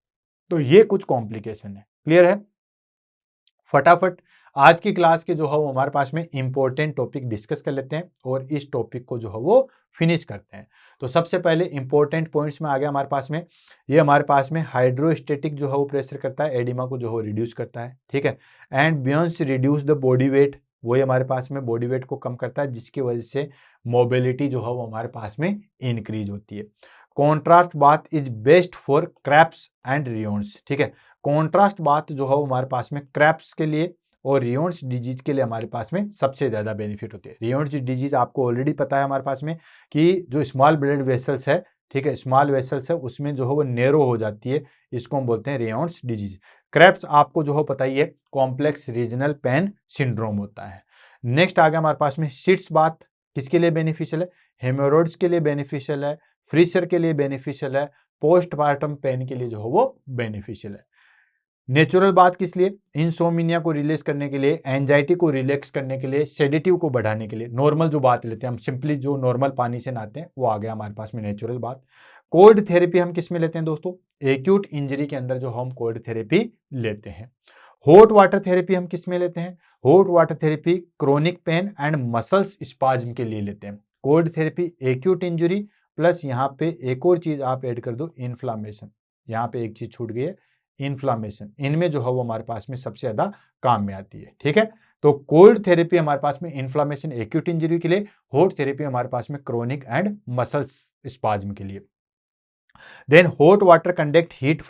तो ये कुछ कॉम्प्लिकेशन है, क्लियर है। फटाफट आज की क्लास के जो है वो हमारे पास में इंपॉर्टेंट टॉपिक डिस्कस कर लेते हैं और इस टॉपिक को जो है वो फिनिश करते हैं। तो सबसे पहले इंपॉर्टेंट पॉइंट्स में आ गया हमारे पास में, ये हमारे पास में हाइड्रोस्टेटिक जो है वो प्रेशर करता है, एडिमा को जो है रिड्यूस करता है, ठीक है। And Beyoncé reduce the body weight, वही हमारे पास में बॉडी वेट को कम करता है, जिसकी वजह से मोबिलिटी जो है वो हमारे पास में इंक्रीज होती है। Contrast bath is best for cramps and rayons, ठीक है। कॉन्ट्रास्ट बाथ जो है वो हमारे पास में क्रैप्स के लिए और रियोन्स डिजीज के लिए हमारे पास में सबसे ज्यादा बेनिफिट होती है। रियोन्स डिजीज आपको ऑलरेडी पता है हमारे पास में कि जो स्मॉल ब्लड वेसल्स है, ठीक है, स्मॉल वेसल्स है, उसमें जो है वो नेरो हो जाती है, इसको हम बोलते हैं रियोन्स डिजीज। क्रैप्स आपको जो है पता ही है, कॉम्प्लेक्स रीजनल पेन सिंड्रोम होता है। नेक्स्ट आ गया हमारे पास में सिट्स बाथ, किसके लिए बेनिफिशियल है, हेमोरॉइड्स के लिए बेनिफिशियल है, फ्रीसर के लिए बेनिफिशियल है, पोस्टमार्टम पेन के लिए जो है वो बेनिफिशियल है। नेचुरल बात किस लिए, इंसोमिनिया को रिलीज करने के लिए, एंजाइटी को रिलैक्स करने के लिए, सेडेटिव को बढ़ाने के लिए। नॉर्मल जो बात लेते हैं हम, सिंपली जो नॉर्मल पानी से नहाते हैं, वो आ गया हमारे पास में नेचुरल बात। कोल्ड थेरेपी हम किस में लेते हैं दोस्तों, एक्यूट इंजरी के अंदर जो हम कोल्ड थेरेपी लेते हैं। हॉट वाटर थेरेपी हम किस में लेते हैं, hot water therapy chronic pain and muscles spasm के लिए लेते हैं। Cold therapy acute injury, plus यहाँ पे एक और चीज आप ऐड कर दो, इन्फ्लामेशन। यहाँ पे एक चीज छूट गई है, इन्फ्लामेशन, इनमें जो है वो हमारे पास में सबसे ज्यादा काम में आती है, ठीक है। तो कोल्ड थेरेपी हमारे पास में इन्फ्लामेशन एक्यूट इंजरी के लिए, हॉट थेरेपी हमारे पास में क्रोनिक एंड मसल्स स्पाज्म के लिए। Then hot water conduct heat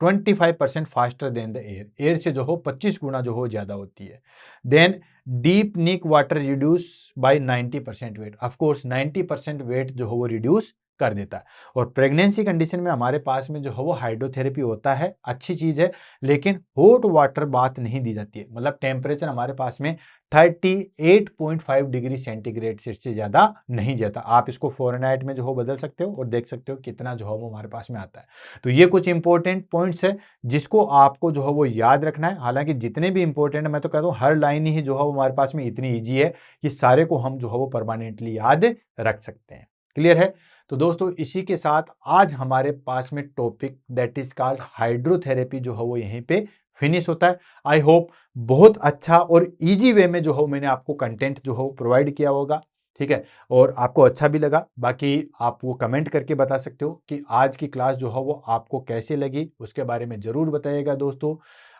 25% faster than the air, air से जो हो 25 गुना जो हो ज्यादा होती है। Then deep neck water reduce by 90% weight, of course 90% weight जो हो वो रिड्यूस कर देता है। और प्रेगनेंसी कंडीशन में हमारे पास में जो है वो हाइड्रोथेरेपी होता है, अच्छी चीज़ है, लेकिन हॉट वाटर बाथ नहीं दी जाती है। मतलब टेम्परेचर हमारे पास में 38.5 डिग्री सेंटीग्रेड से ज़्यादा नहीं जाता। आप इसको फ़ारेनहाइट में जो हो बदल सकते हो और देख सकते हो कितना जो है वो हमारे पास में आता है। तो ये कुछ इंपॉर्टेंट पॉइंट्स है जिसको आपको जो है वो याद रखना है। हालांकि जितने भी इंपॉर्टेंट है, मैं तो कहता हूँ हर लाइन ही जो है वो हमारे पास में इतनी ईजी है कि सारे को हम जो है वो परमानेंटली याद रख सकते हैं। क्लियर है? तो दोस्तों इसी के साथ आज हमारे पास में topic that is called hydrotherapy जो है वो यहीं पे फिनिश होता है। आई होप बहुत अच्छा और इजी वे में जो हो मैंने आपको कंटेंट जो हो प्रोवाइड किया होगा, ठीक है, और आपको अच्छा भी लगा। बाकी आप वो कमेंट करके बता सकते हो कि आज की क्लास जो है वो आपको कैसे लगी, उसके बारे में जरूर बताइएगा दोस्तों।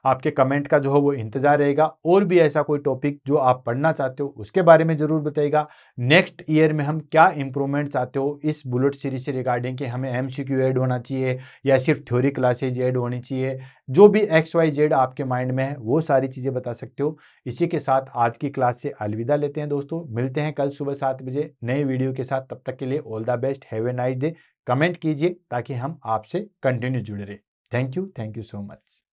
आपके कमेंट का जो है वो इंतजार रहेगा। और भी ऐसा कोई टॉपिक जो आप पढ़ना चाहते हो उसके बारे में जरूर बताइएगा। नेक्स्ट ईयर में हम क्या इंप्रूवमेंट चाहते हो इस बुलेट सीरीज से रिगार्डिंग कि हमें एमसीक्यू ऐड होना चाहिए या सिर्फ थ्योरी क्लासेज ऐड होनी चाहिए, जो भी XYZ आपके माइंड में है वो सारी चीज़ें बता सकते हो। इसी के साथ आज की क्लास से अलविदा लेते हैं दोस्तों। मिलते हैं कल सुबह 7 बजे नए वीडियो के साथ। तब तक के लिए all the best, have a nice day. Comment कीजिए ताकि हम आपसे कंटिन्यू जुड़े रहे। Thank you so much.